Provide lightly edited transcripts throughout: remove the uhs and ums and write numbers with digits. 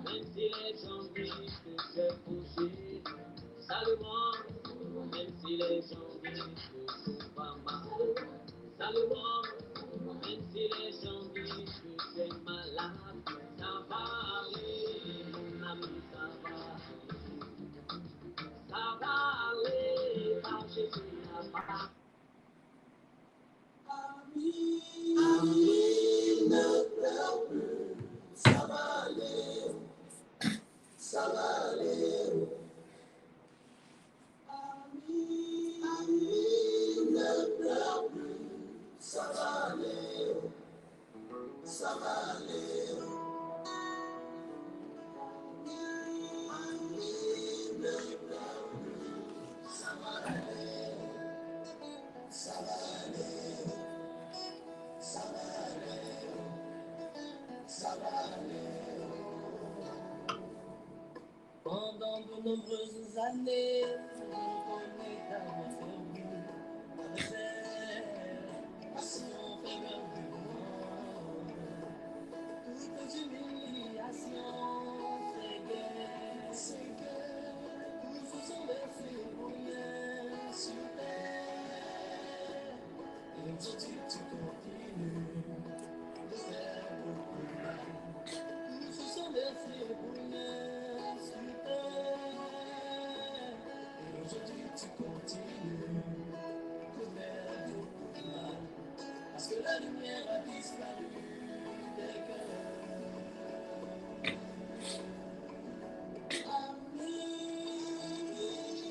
même si les gens disent que c'est fauché. Salut-moi, même si les gens disent que c'est pas mal. Salut-moi, même si les gens disent que c'est malade. Ça va aller, mon ami, ça va aller. Ça va aller, car Jésus n'a pas. Amis, ne pleure plus, ça va aller, ça va aller. Amis, ne pleure plus, ça va aller, ça va aller. Amis, ne pleure plus, ça va aller, ça va aller, ça va aller, ça va aller. Pendant de nombreuses années, on est à refaire la passion, faveur du monde. Toutes humiliations, c'est guerre, nous faisons laisser rien sur terre. Et aujourd'hui, tu continues de faire beaucoup de mal. Nous faisons laisser rien. Et aujourd'hui tu continues de faire beaucoup de mal, parce que la lumière a disparu des cœurs. Amis,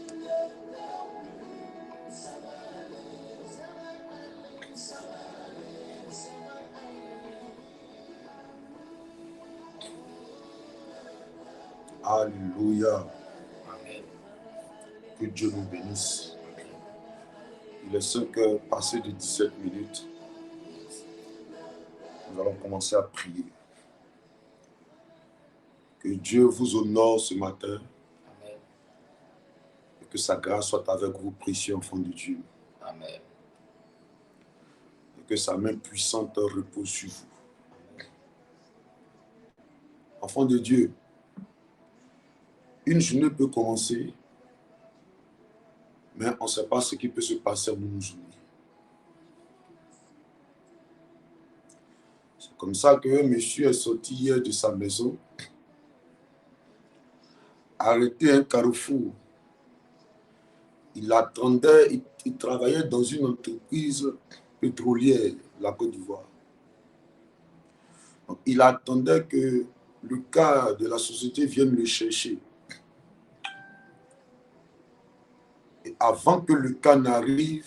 ne pleure plus, ça va aller, ça va aller, ça va aller, ça va aller. Alléluia. Que Dieu nous bénisse. Il est 5 heures passées de 17 minutes. Nous allons commencer à prier. Que Dieu vous honore ce matin. Amen. Et que sa grâce soit avec vous, précieux enfants de Dieu. Amen. Et que sa main puissante repose sur vous. Amen. Enfants de Dieu, une journée peut commencer, mais on ne sait pas ce qui peut se passer en une journée. C'est comme ça qu'un monsieur est sorti hier de sa maison, arrêté un carrefour. Il attendait, il travaillait dans une entreprise pétrolière, la Côte d'Ivoire. Donc, il attendait que le cas de la société vienne le chercher. Et avant que le cas n'arrive,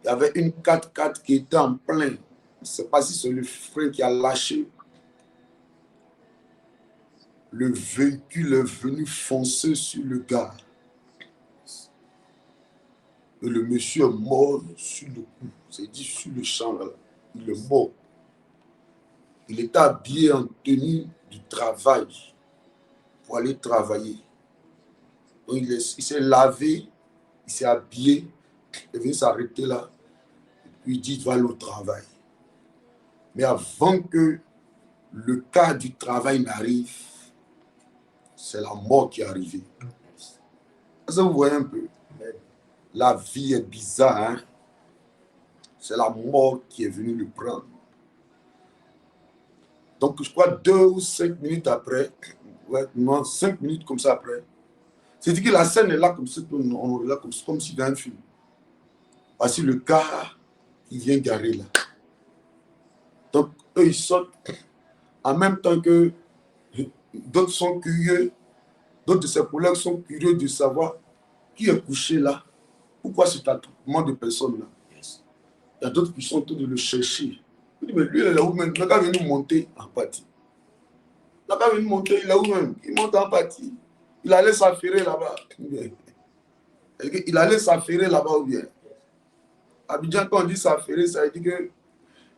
il y avait une 4x4 qui était en plein. Je ne sais pas si c'est le frein qui a lâché. Le véhicule est venu foncer sur le gars. Et le monsieur est mort sur le coup. C'est-à-dire sur le champ, là. Il est mort. Il était habillé en tenue du travail pour aller travailler. Donc il s'est lavé, il s'est habillé, il est venu s'arrêter là. Et puis il dit, il va aller au travail. Mais avant que le cas du travail n'arrive, c'est la mort qui est arrivée. Est-ce que vous voyez un peu? La vie est bizarre, hein? C'est la mort qui est venue le prendre. Donc, je crois 2 ou 5 minutes après, ouais, non, 5 minutes comme ça après, c'est-à-dire que la scène est là comme ça, on est là comme si dans un film. Voici le car qui vient garer là. Donc, eux, ils sortent en même temps que d'autres sont curieux, d'autres de ses collègues sont curieux de savoir qui est couché là, pourquoi cet attroupement de personnes là. Il y a d'autres qui sont en train de le chercher. Je dis, mais lui, il est là où même? Il n'a qu'à venir monter en partie. Il n'a qu'à venir monter, il est où même? Il monte en partie. Il allait s'affairer là-bas. Il allait s'affairer là-bas ou bien? Abidjan, quand on dit s'affairer, ça veut dire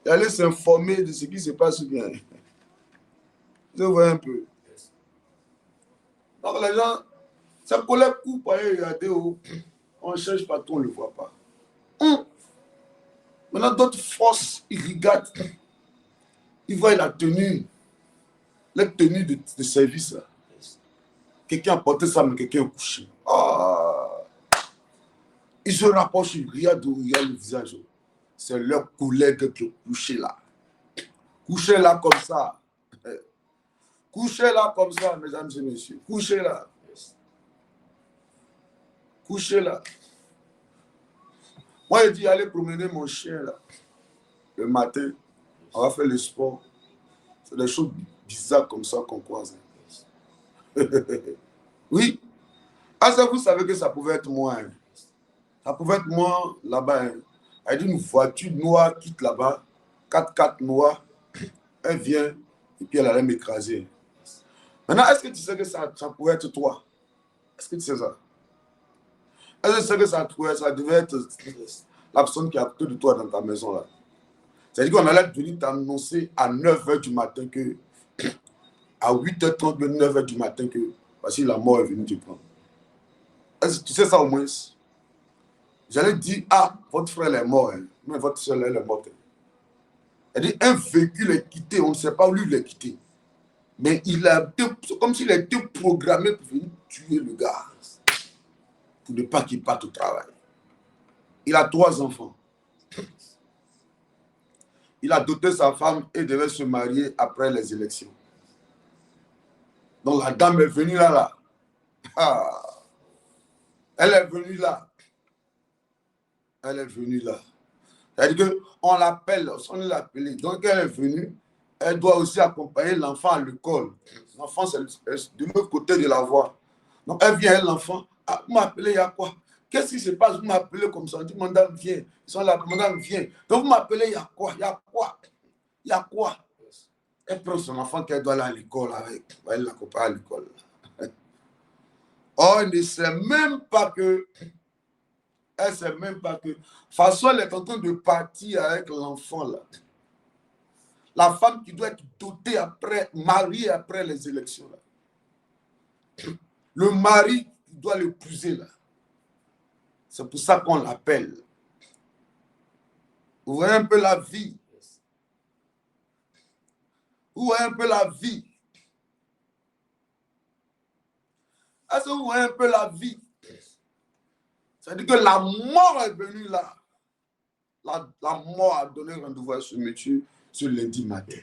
qu'il allait s'informer de ce qui se passe ou bien. Vous voyez un peu. Donc les gens, sa collègue coupe pour aller regarder où on cherche partout, on ne le voit pas. Maintenant, d'autres forces irrigantes Il voit la tenue de service. Quelqu'un a porté ça, mais quelqu'un est couché. Ah. Il se rapproche, il regarde le visage. C'est leur collègue qui est couché là. Couché là comme ça. Couché là comme ça, mesdames et messieurs. Couché là. Couché là. Moi, j'ai dit, allez promener mon chien là. Le matin, on va faire le sport. C'est des choses bizarres comme ça qu'on croise. Oui. Ah, ça, vous savez que ça pouvait être moi. Hein. Ça pouvait être moi là-bas. Hein. Elle dit une voiture noire quitte là-bas. 4x4 noir. Elle vient et puis elle allait m'écraser. Maintenant, est-ce que tu sais que ça pouvait être toi? Est-ce que tu sais ça? Est-ce que tu sais que ça devait être la personne qui est à côté de toi dans ta maison là? C'est-à-dire qu'on allait venir t'annoncer à 9h du matin que, à 8h30, 9h du matin que, voici la mort est venue te prendre. Est-ce que tu sais ça au moins? J'allais dire, ah, votre frère est mort, hein. Mais votre soeur elle est morte. Elle dit, un véhicule est quitté, on ne sait pas où il est quitté. Mais c'est comme s'il a été programmé pour venir tuer le gars. Pour ne pas qu'il parte au travail. Il a 3 enfants. Il a doté sa femme et devait se marier après les élections. Donc la dame est venue là. Ah. Elle est venue là. Elle est venue là. C'est-à-dire qu'on l'appelle, on l'a appelée. Donc elle est venue. Elle doit aussi accompagner l'enfant à l'école. L'enfant, c'est de l'autre côté de la voie. Donc elle vient, l'enfant. Ah, vous m'appelez, il y a quoi? Qu'est-ce qui se passe? Vous m'appelez comme ça. On dit, madame, viens. Ils sont là, madame, viens. Donc vous m'appelez, il y a quoi? Il y a quoi? Il y a quoi? Elle prend son enfant qu'elle doit aller à l'école avec. Elle l'accompagne à l'école. Oh, elle ne sait même pas que. Elle ne sait même pas que. De toute façon, elle est en train de partir avec l'enfant là. La femme qui doit être dotée après, mariée après les élections là. Le mari qui doit l'épouser là. C'est pour ça qu'on l'appelle. Vous voyez un peu la vie. Vous voyez un peu la vie. Est-ce que vous voyez un peu la vie? C'est-à-dire que la mort est venue là. La mort a donné rendez-vous à ce monsieur ce lundi matin.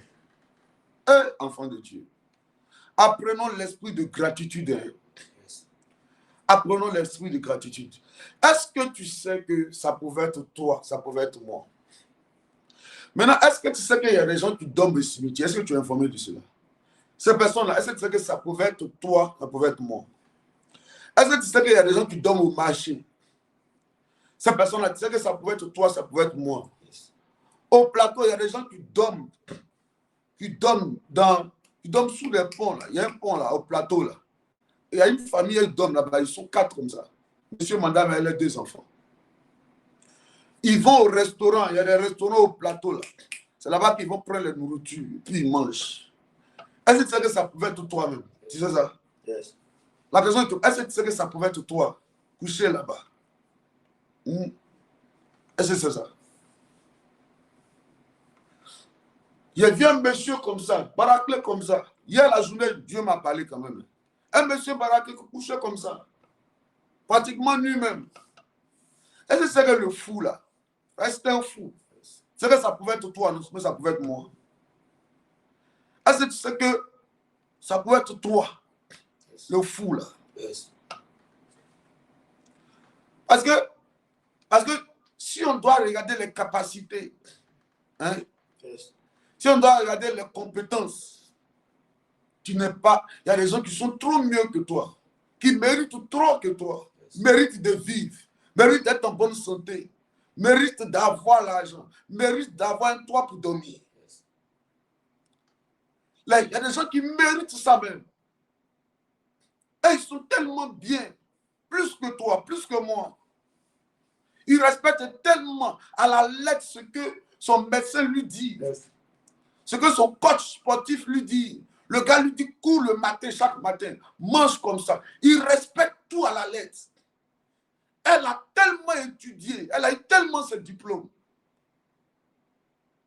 Enfant de Dieu, apprenons l'esprit de gratitude. Hein. Apprenons l'esprit de gratitude. Est-ce que tu sais que ça pouvait être toi, ça pouvait être moi? Maintenant, est-ce que tu sais qu'il y a des gens qui dorment au cimetière? Est-ce que tu es informé de cela? Ces personnes-là, est-ce que tu sais que ça pouvait être toi, ça pouvait être moi? Est-ce que tu sais qu'il y a des gens qui dorment au marché? Ces personnes-là, tu sais que ça pouvait être toi, ça pouvait être moi. Au plateau, il y a des gens qui dorment sous les ponts. Là. Il y a un pont là, au plateau. Là. Il y a une famille, ils dorment là-bas, ils sont 4 comme ça. Monsieur, madame, elle a 2 enfants. Ils vont au restaurant, il y a des restaurants au plateau là. C'est là-bas qu'ils vont prendre la nourriture, puis ils mangent. Est-ce que tu sais que ça pouvait être toi-même? Tu sais ça? Yes. La question est, est-ce que tu sais que ça pouvait être toi, couché là-bas? Est-ce que c'est ça? Il y a un monsieur comme ça, baraqué comme ça. Hier, la journée, Dieu m'a parlé quand même. Un monsieur baraqué couché comme ça. Pratiquement lui-même. Est-ce que c'est que le fou là? C'est un fou. C'est que ça pouvait être toi, mais ça pouvait être moi. Est-ce que tu sais que ça pouvait être toi, le fou là? Yes. Parce que si on doit regarder les capacités, hein, yes. Si on doit regarder les compétences, tu n'es pas. Il y a des gens qui sont trop mieux que toi, qui méritent trop que toi, yes. Méritent de vivre, méritent d'être en bonne santé, méritent d'avoir l'argent, méritent d'avoir un toit pour dormir. Yes. Là, il y a des gens qui méritent ça même. Et ils sont tellement bien, plus que toi, plus que moi. Ils respectent tellement à la lettre ce que son médecin lui dit. Yes. Ce que son coach sportif lui dit. Le gars lui dit cours le matin, chaque matin, mange comme ça. Il respecte tout à la lettre. Elle a tellement étudié, elle a eu tellement ses diplômes.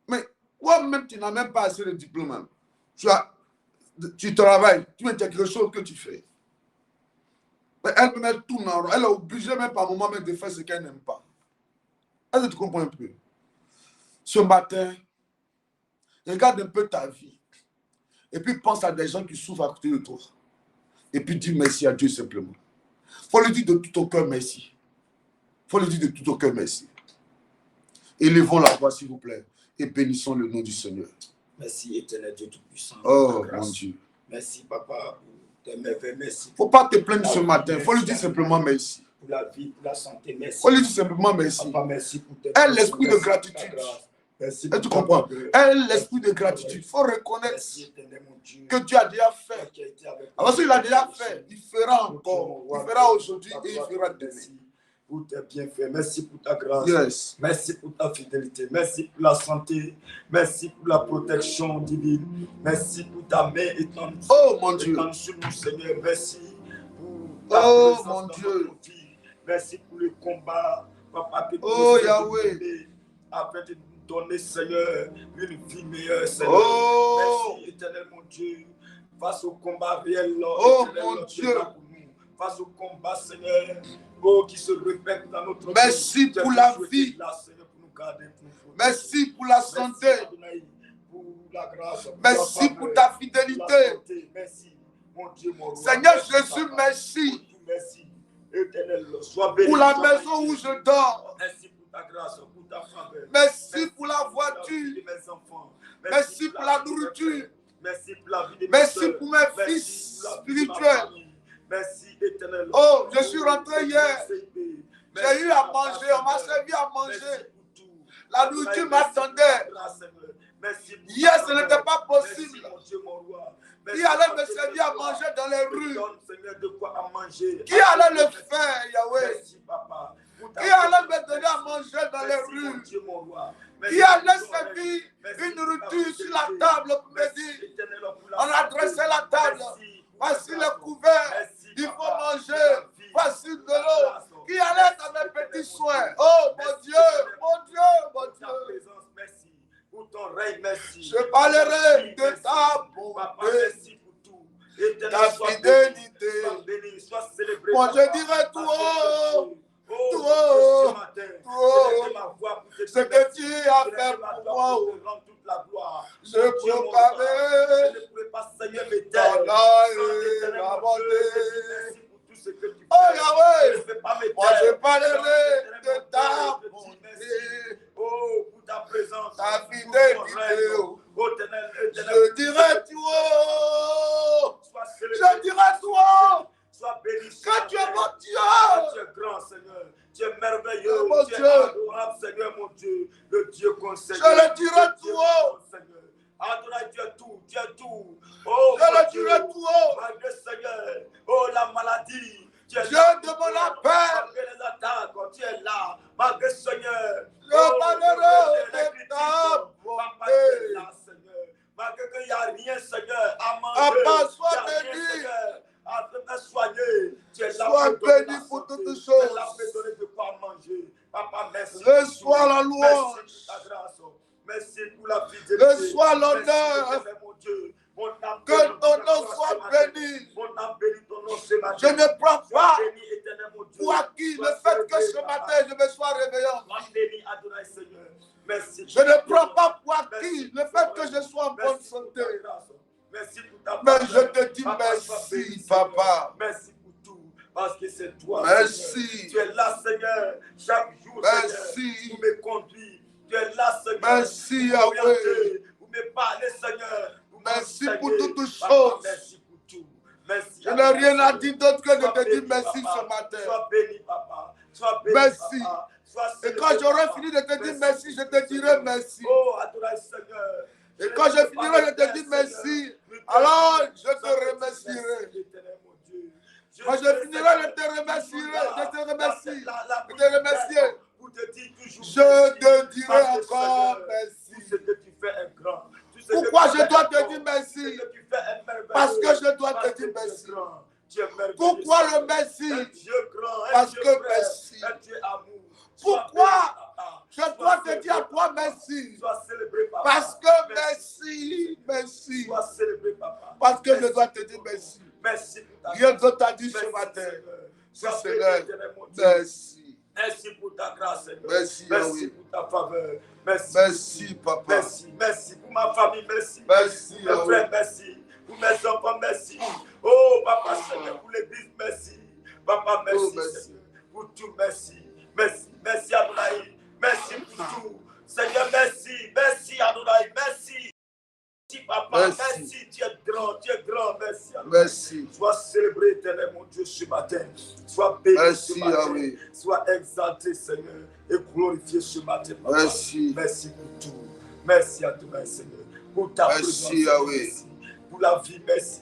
Mais Toi-même, tu n'as même pas assez de diplôme. Hein. Tu travailles, tu mets quelque chose que tu fais. Mais elle peut mettre tout en rond. Elle est obligée même par moment même de faire ce qu'elle n'aime pas. Est-ce que tu comprends un peu? Ce matin, regarde un peu ta vie. Et puis pense à des gens qui souffrent à côté de toi. Et puis dis merci à Dieu simplement. Il faut lui dire de tout ton cœur merci. Il faut lui dire de tout ton cœur merci. Élevons la voix, s'il vous plaît, et bénissons le nom du Seigneur. Merci, éternel Dieu Tout-Puissant. Oh, mon Dieu. Merci, Papa, pour tes merveilles. Merci. Il ne faut pas te plaindre ce matin. Il faut lui dire simplement merci. Pour la vie, pour la santé, merci. Il faut lui dire simplement merci. Papa, merci pour tes Elle, l'esprit de gratitude. Merci. Et tu comprends? Elle, l'esprit de gratitude. Il faut reconnaître que Dieu a déjà fait. Alors, s'il a déjà fait, il fera encore. Il fera aujourd'hui et il fera demain. Pour tes bienfaits, merci pour ta grâce, yes. Merci pour ta fidélité, merci pour la santé, merci pour la protection divine, merci pour ta main étendue. Oh mon Dieu, sur nous, Seigneur, merci pour ta présence mon dans Dieu. notre vie. Merci pour le combat, Papa, que tu nous Yahweh, afin de nous donner, Seigneur, une vie meilleure, Seigneur. Merci, éternel mon Dieu, face au combat réel, mon Dieu, face au combat, Seigneur. Qui se répète dans notre merci vie. Pour la vie. Là, Seigneur, pour nous garder, merci pour la santé. Merci, pour la grâce, merci pour ta fidélité. Merci, mon Dieu, mon roi. Seigneur Jésus, merci. Merci. Éternel, sois béni. Pour la maison où je dors. Merci pour ta grâce, pour ta faveur. Merci pour la voiture. De mes enfants. Merci pour la nourriture. Merci pour la vie de mes merci soeurs. Pour mes fils spirituels. Merci, éternel. Oh, je suis rentré hier. J'ai eu à manger, on m'a servi à manger. La nourriture m'attendait. Hier, ce n'était pas possible. Qui allait me servir à manger dans les rues? Qui allait le faire, Yahweh? Qui allait me donner à manger dans les rues? Qui allait servir une nourriture sur la table pour me dire, on a dressé la table, voici le couvert, il faut manger, voici de l'eau. Qui allait dans mes petits soins? Oh mon Dieu, mon Dieu, mon Dieu. Merci pour ton règne, merci. Je parlerai de ta bonté, ta fidélité. Moi je dirai tout haut. Tout haut, ce que tu as fait pour moi, je proclamerai ton nom et la bonté. Oh Yahweh, moi je parlerai de ta bonté, pour ta présence, ta fidélité. Je dirai tout haut, je dirai tout haut. Sois béni. Quand tu es mon Dieu. Tu es grand, Seigneur. Tu es merveilleux. Tu es adorable, Seigneur, mon Dieu. Le Dieu qu'on sait. Je le dirai tout haut. Adonai, tu es tout. Tu es tout. Oh, je le dirai tout haut. Malgré, Seigneur. Oh, la maladie. Tu es Dieu là. de mon appel. Malgré les attaques, tu es là. Malgré, Seigneur. Je parlerai de ta bonté. Malgré qu'il n'y a rien, Seigneur, à manger. Papa, sois béni. Soigner. Tu es là sois béni pour toutes choses. Tu es là pour donner de quoi manger. Papa, merci. Reçois la louange. Merci pour ta grâce. Merci pour la fidélité. Reçois l'honneur. Mon Dieu. Que ton nom soit béni. Mon âme bénit ton nom ce matin. Je ne prends pas béni, éternel, mon Dieu. pour acquis le fait que ce matin je me sois réveillé. Béni, Adonai, Seigneur. Merci. Je ne prends pas pour acquis le fait que je sois en bonne santé. Merci pour ta mais je te dis merci, Papa. Merci pour tout, parce que c'est toi. Merci. Seigneur. Tu es là, Seigneur, chaque jour. Merci. Seigneur, pour me conduire. Tu es là, Seigneur. Merci, Yahweh. Pour me parler, Seigneur. Merci pour toutes choses. Merci pour tout. Merci. Je n'ai rien à dire d'autre que de te dire merci ce matin. Sois béni, Papa. Sois béni, merci. Papa. Et quand j'aurai fini de te dire merci, je te dirai merci. Oh, Adonai, Seigneur. Et quand je finirai de te dire merci, alors je te remercierai. Quand je finirai de te remercier, je te remercie. Je te dirai encore merci. Pourquoi je dois te dire merci? Parce que je dois te dire merci. Pourquoi le merci? Parce que merci. Pourquoi Je dois te dire à toi merci. Sois célébré, papa. Parce que merci. Sois célébré, papa. Parce que je dois te dire merci. Merci pour ta Rien grâce. d'autre t'a dit ce Merci, matin. Seigneur. C'est Sois Seigneur. béni, éternel, mon Dieu. Merci. Merci pour ta grâce, Seigneur. Merci, Merci Yahweh. pour ta faveur. Merci. Merci, papa. Merci pour ma famille, merci. Merci, Pour mes Yahweh. frères, merci. Pour mes enfants, merci. Oh, papa, Seigneur, pour l'église, merci. Papa, merci, Oh, merci. Seigneur. Pour tout, merci. Merci, Adonai. Merci pour tout. Seigneur, merci, Adonai. Merci, papa. Merci. Tu es grand. Merci, Adonai. Merci. Sois célébré, éternel, mon Dieu, ce matin. Sois béni Merci, ce matin. Yahweh. Sois exalté, Seigneur, et glorifié ce matin, papa. Merci. Merci pour tout. Merci à toi, Seigneur, pour ta Merci, présence. Yahweh. Merci pour la vie, merci.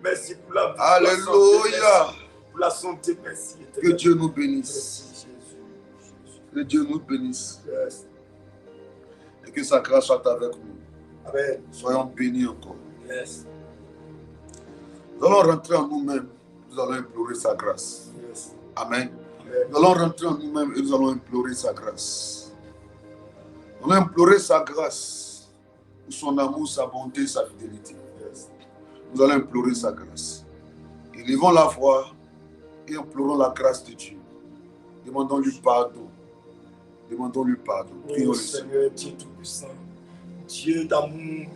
Merci pour la vie. Alléluia. Pour la santé, merci. Pour la santé, merci. Que Dieu nous bénisse. Merci, Jésus. Que Dieu nous bénisse. Yes. Et que sa grâce soit avec nous. Amen. Soyons bénis encore. Yes. Nous allons rentrer en nous-mêmes. Nous allons implorer sa grâce. Yes. Amen. Amen. Nous allons rentrer en nous-mêmes et nous allons implorer sa grâce. Nous allons implorer sa grâce pour son amour, sa bonté, sa fidélité. Yes. Nous allons implorer sa grâce. Élevons la voix et implorons la grâce de Dieu. Demandons-lui pardon. Demandons-lui pardon. Prions Oh le Seigneur. Seigneur, Dieu Tout-Puissant, Dieu d'amour,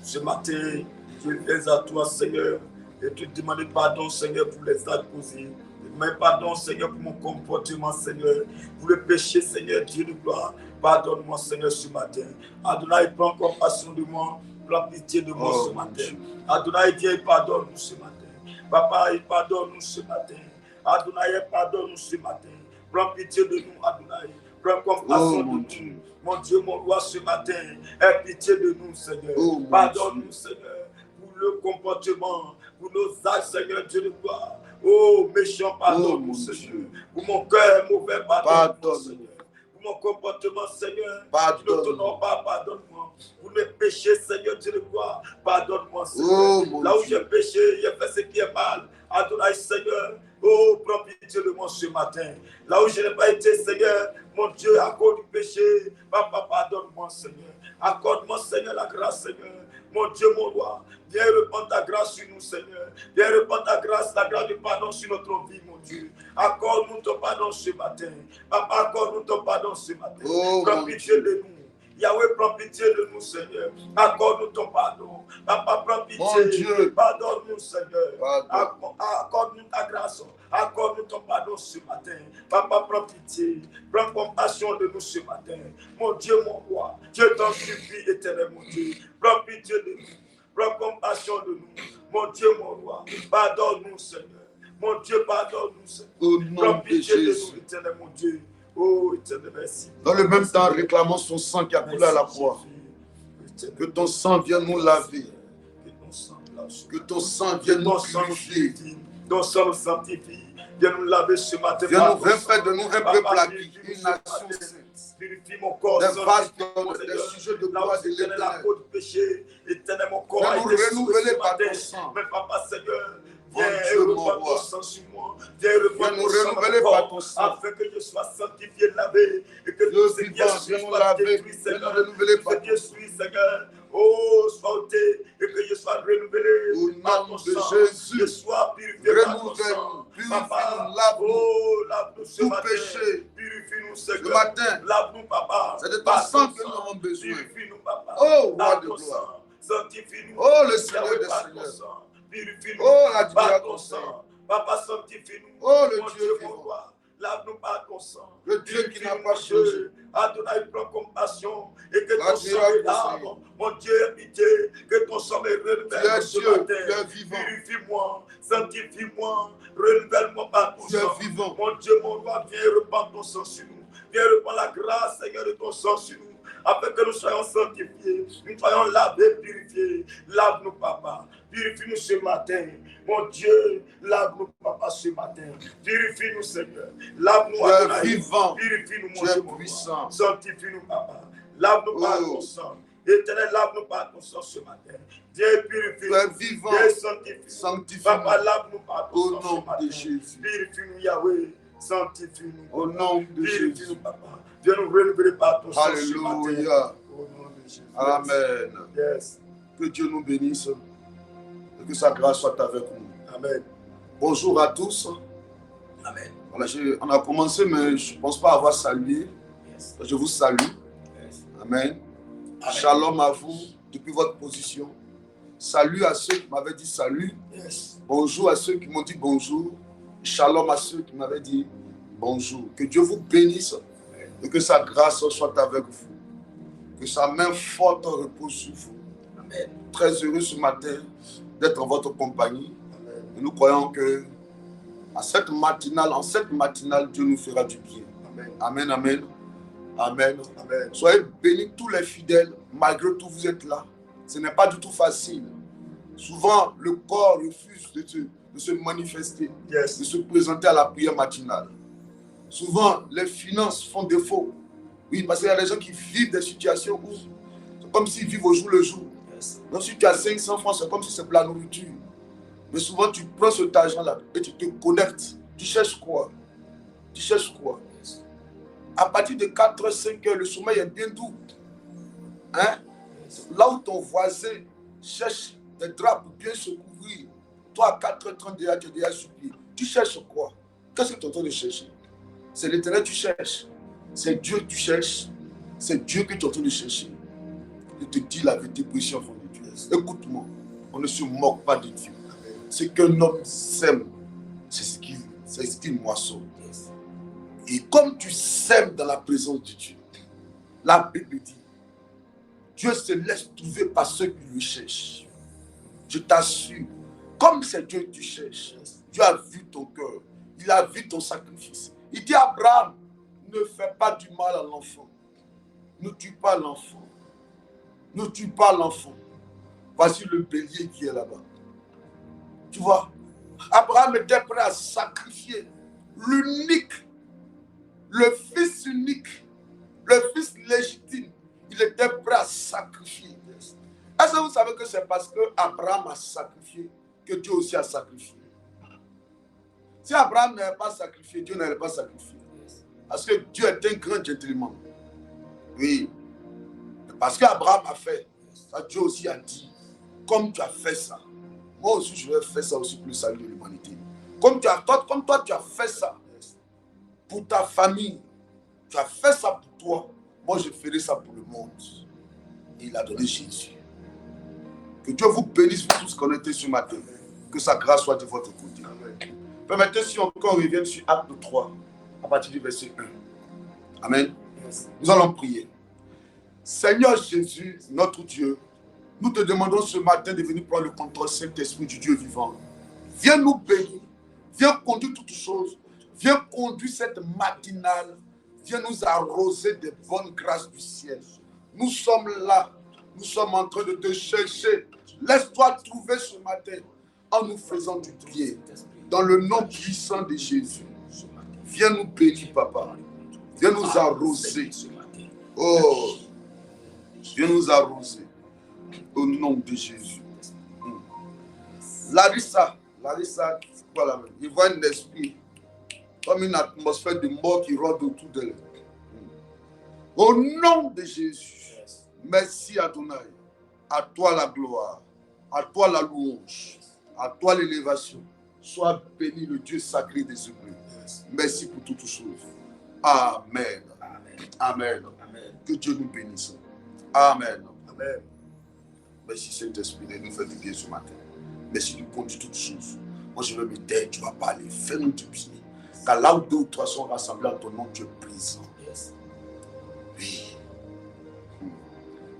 ce matin, je viens à toi, Seigneur, et te demander pardon, Seigneur, pour les actes posés. Mais pardon, Seigneur, pour mon comportement, Seigneur, pour le péché, Seigneur, Dieu de gloire. Pardonne-moi, Seigneur, ce matin. Adonai, prends compassion de moi, prends pitié de moi ce matin. Adonai, viens, pardonne-nous ce matin. Papa, pardonne-nous ce matin. Adonai, pardonne-nous ce matin. Prends pitié de nous, Adonai. Prends compassion de nous. Mon Dieu, mon roi, ce matin, aie pitié de nous, Seigneur. Pardonne-nous, Seigneur, pour le comportement, pour nos actes, Seigneur, Dieu de gloire. Oh, méchant, pardonne-nous, Seigneur. Pour mon cœur mauvais, pardonne-moi, Seigneur. Pour mon comportement, Seigneur, qui ne t'honore pas, pardonne-moi. Pour mes péchés, Seigneur, Dieu de gloire, pardonne-moi, Seigneur. Là où j'ai péché, j'ai fait ce qui est mal. Adonai, Seigneur, oh, prends pitié de moi ce matin. Là où je n'ai pas été, Seigneur, mon Dieu, à cause du péché, papa, pardonne-moi, Seigneur. Accorde-moi, Seigneur, la grâce, Seigneur. Mon Dieu, mon roi, viens répandre ta grâce sur nous, Seigneur. Viens répandre ta grâce, la grâce de pardon sur notre vie, mon Dieu. Accorde-nous ton pardon ce matin. Papa, accorde-nous ton pardon ce matin. Prends pitié de nous. Yahweh, prends pitié de nous, Seigneur. Accorde-nous ton pardon. Papa, prends pitié. Pardonne-nous, Seigneur. Accorde-nous ta grâce. Accorde-nous ton pardon ce matin. Papa, prends pitié. Prends compassion de nous ce matin. Mon Dieu, mon roi, je t'en supplie, éternel, mon Dieu. Prends pitié de nous. Prends compassion de nous. Mon Dieu, mon roi, pardonne-nous, Seigneur. Mon Dieu, pardonne-nous, Seigneur. Prends pitié de nous, éternel, mon Dieu. Oh, éternel, merci. Dans le même temps, réclamons son sang qui a coulé à la croix. Que ton sang vienne nous laver. Que ton sang vienne nous purifier. Ton sang nous sanctifie. Viens nous laver ce matin. Viens faire de nous un peuple acquis, une nation sainte. Purifie mon corps. Des vases des sujets de gloire de l'éternel. Éternel, mon corps a été renouvelé par ton sang. Mais papa, Seigneur, viens répandre ton sang sur moi. Viens répandre ton sang renouveler par ton sang. Afin que je sois sanctifié, lavé. Et que tout ce qui est soit détruit, Seigneur. Tout ce qui est Seigneur. Oh, sois ôté et que je sois renouvelé. Au nom de Jésus. Je sois purifié par ton sang. Papa, oh, lave-nous ce matin. Péché. Purifie-nous, Seigneur. Ce matin, lave-nous, papa. C'est de ton sang que nous avons besoin. Purifie-nous, papa. Oh, roi de gloire. Sanctifie-nous. Oh, le Seigneur des Seigneurs. Purifie-nous. Oh, la par ton sang. Papa, sanctifie-nous. Oh, le mon Dieu mon vivant. roi. Lave-nous par ton sang. Le Dieu qui n'a pas changé. Adonai, prends compassion et que La ton sang me lave. Mon Dieu, aie pitié, que ton sang me renouvelle ce matin. Purifie-moi, sanctifie-moi, renouvelle-moi par ton sang. Vivant. Mon Dieu, mon roi, viens répandre ton sang sur nous. Viens répandre la grâce, Seigneur, de ton sang sur nous. Afin que nous soyons sanctifiés, nous soyons lavés, purifiés. Lave-nous, papa. Purifie-nous ce matin. Mon Dieu, lave-nous, papa, ce matin. Purifie-nous, Seigneur. Lave-nous, Adonai. Vivant. Purifie-nous, mon Dieu Dieu, mon puissant. roi. Sanctifie-nous, papa. Lave-nous par ton sang. Éternel, lave-nous par ton sang ce matin. Dieu, purifie-nous. Vivant. Dieu, sanctifie-nous. Papa, Sanctifie-nous. lave-nous par ton sang ce Au nom matin. de Jésus. Purifie-nous, Yahweh. Sanctifie-nous. Au nom de Purifie-nous, Jésus. papa. Viens nous renouveler par ton sang ce matin. Alléluia. Au nom de Jésus. Amen. Yes. Que Dieu nous bénisse et que sa grâce soit avec nous. Amen. Bonjour à tous. Amen. Voilà, on a commencé, mais je ne pense pas avoir salué. Yes. Je vous salue. Yes. Amen. Amen. Shalom à vous depuis votre position. Salut à ceux qui m'avaient dit salut. Yes. Bonjour à ceux qui m'ont dit bonjour. Shalom à ceux qui m'avaient dit bonjour. Que Dieu vous bénisse et que sa grâce soit avec vous. Que sa main forte repose sur vous. Amen. Très heureux ce matin d'être en votre compagnie. Amen. Et nous croyons que en cette matinale, Dieu nous fera du bien. Amen. Amen, amen. Amen. Amen. Soyez bénis tous les fidèles. Malgré tout, vous êtes là. Ce n'est pas du tout facile. Souvent, le corps refuse de se manifester, Yes. de se présenter à la prière matinale. Souvent, les finances font défaut. Oui, parce qu'il y a des gens qui vivent des situations où c'est comme s'ils vivent au jour le jour. Yes. Donc, si tu as 500 francs, c'est comme si c'est pour la nourriture. Mais souvent, tu prends cet argent-là et tu te connectes. Tu cherches quoi? Tu cherches quoi? Yes. À partir de 4h, 5h, le sommeil est bien doux. Hein? Là où ton voisin cherche des draps pour bien se couvrir, toi à 4h30 déjà, tu es déjà sur pied. Tu cherches quoi? Qu'est-ce que tu es en train de chercher? C'est l'Éternel que tu cherches. C'est Dieu que tu cherches. C'est Dieu que tu es en train de chercher. Je te dis la vérité, précieux enfant de Dieu. Écoute-moi, on ne se moque pas de Dieu. Ce qu'un homme sème, c'est ce qu'il moissonne. Yes. Et comme tu sèmes dans la présence de Dieu, la Bible dit, Dieu se laisse trouver par ceux qui lui cherchent. Je t'assure, comme c'est Dieu que tu cherches, Dieu a vu ton cœur, il a vu ton sacrifice. Il dit à Abraham, ne fais pas du mal à l'enfant. Ne tue pas l'enfant. Ne tue pas l'enfant. Voici le bélier qui est là-bas. Tu vois, Abraham était prêt à sacrifier l'unique, le fils unique, le fils légitime. Il était prêt à sacrifier. Est-ce que vous savez que c'est parce que Abraham a sacrifié que Dieu aussi a sacrifié? Si Abraham n'avait pas sacrifié, Dieu n'allait pas sacrifier. Parce que Dieu est un grand gentleman. Oui. Parce qu'Abraham a fait, ça Dieu aussi a dit, comme tu as fait ça, moi aussi je vais faire ça aussi pour le salut de l'humanité. Comme toi tu as fait ça pour ta famille, tu as fait ça pour toi, moi je ferai ça pour le monde. Et il a donné Jésus. Que Dieu vous bénisse, vous tous connectés ce matin. Que sa grâce soit de votre côté. Permettez si encore revienne sur Acte 3, à partir du verset 1. Amen. Nous allons prier. Seigneur Jésus, notre Dieu, nous te demandons ce matin de venir prendre le contrôle, Saint-Esprit du Dieu vivant. Viens nous bénir, viens conduire toutes choses, viens conduire cette matinale, viens nous arroser des bonnes grâces du ciel. Nous sommes là, nous sommes en train de te chercher. Laisse-toi trouver ce matin en nous faisant du bien. Dans le nom puissant de Jésus, viens nous bénir, Papa. Viens nous arroser. Oh, viens nous arroser. Au nom de Jésus. Larissa, c'est pas la même. Il voit un esprit comme une atmosphère de mort qui rôde autour d'elle. Au nom de Jésus, merci Adonai. À toi la gloire, à toi la louange, à toi l'élévation. Sois béni le Dieu sacré des Hébreux. Merci pour toutes choses. Amen. Amen. Amen. Que Dieu nous bénisse. Amen. Amen. Merci Saint-Esprit de nous faire du bien ce matin. Merci de conduire toutes choses. Moi je vais me taire, tu vas parler. Fais-nous du bien. Car là où deux ou trois sont rassemblés en ton nom, tu es présent. Oui.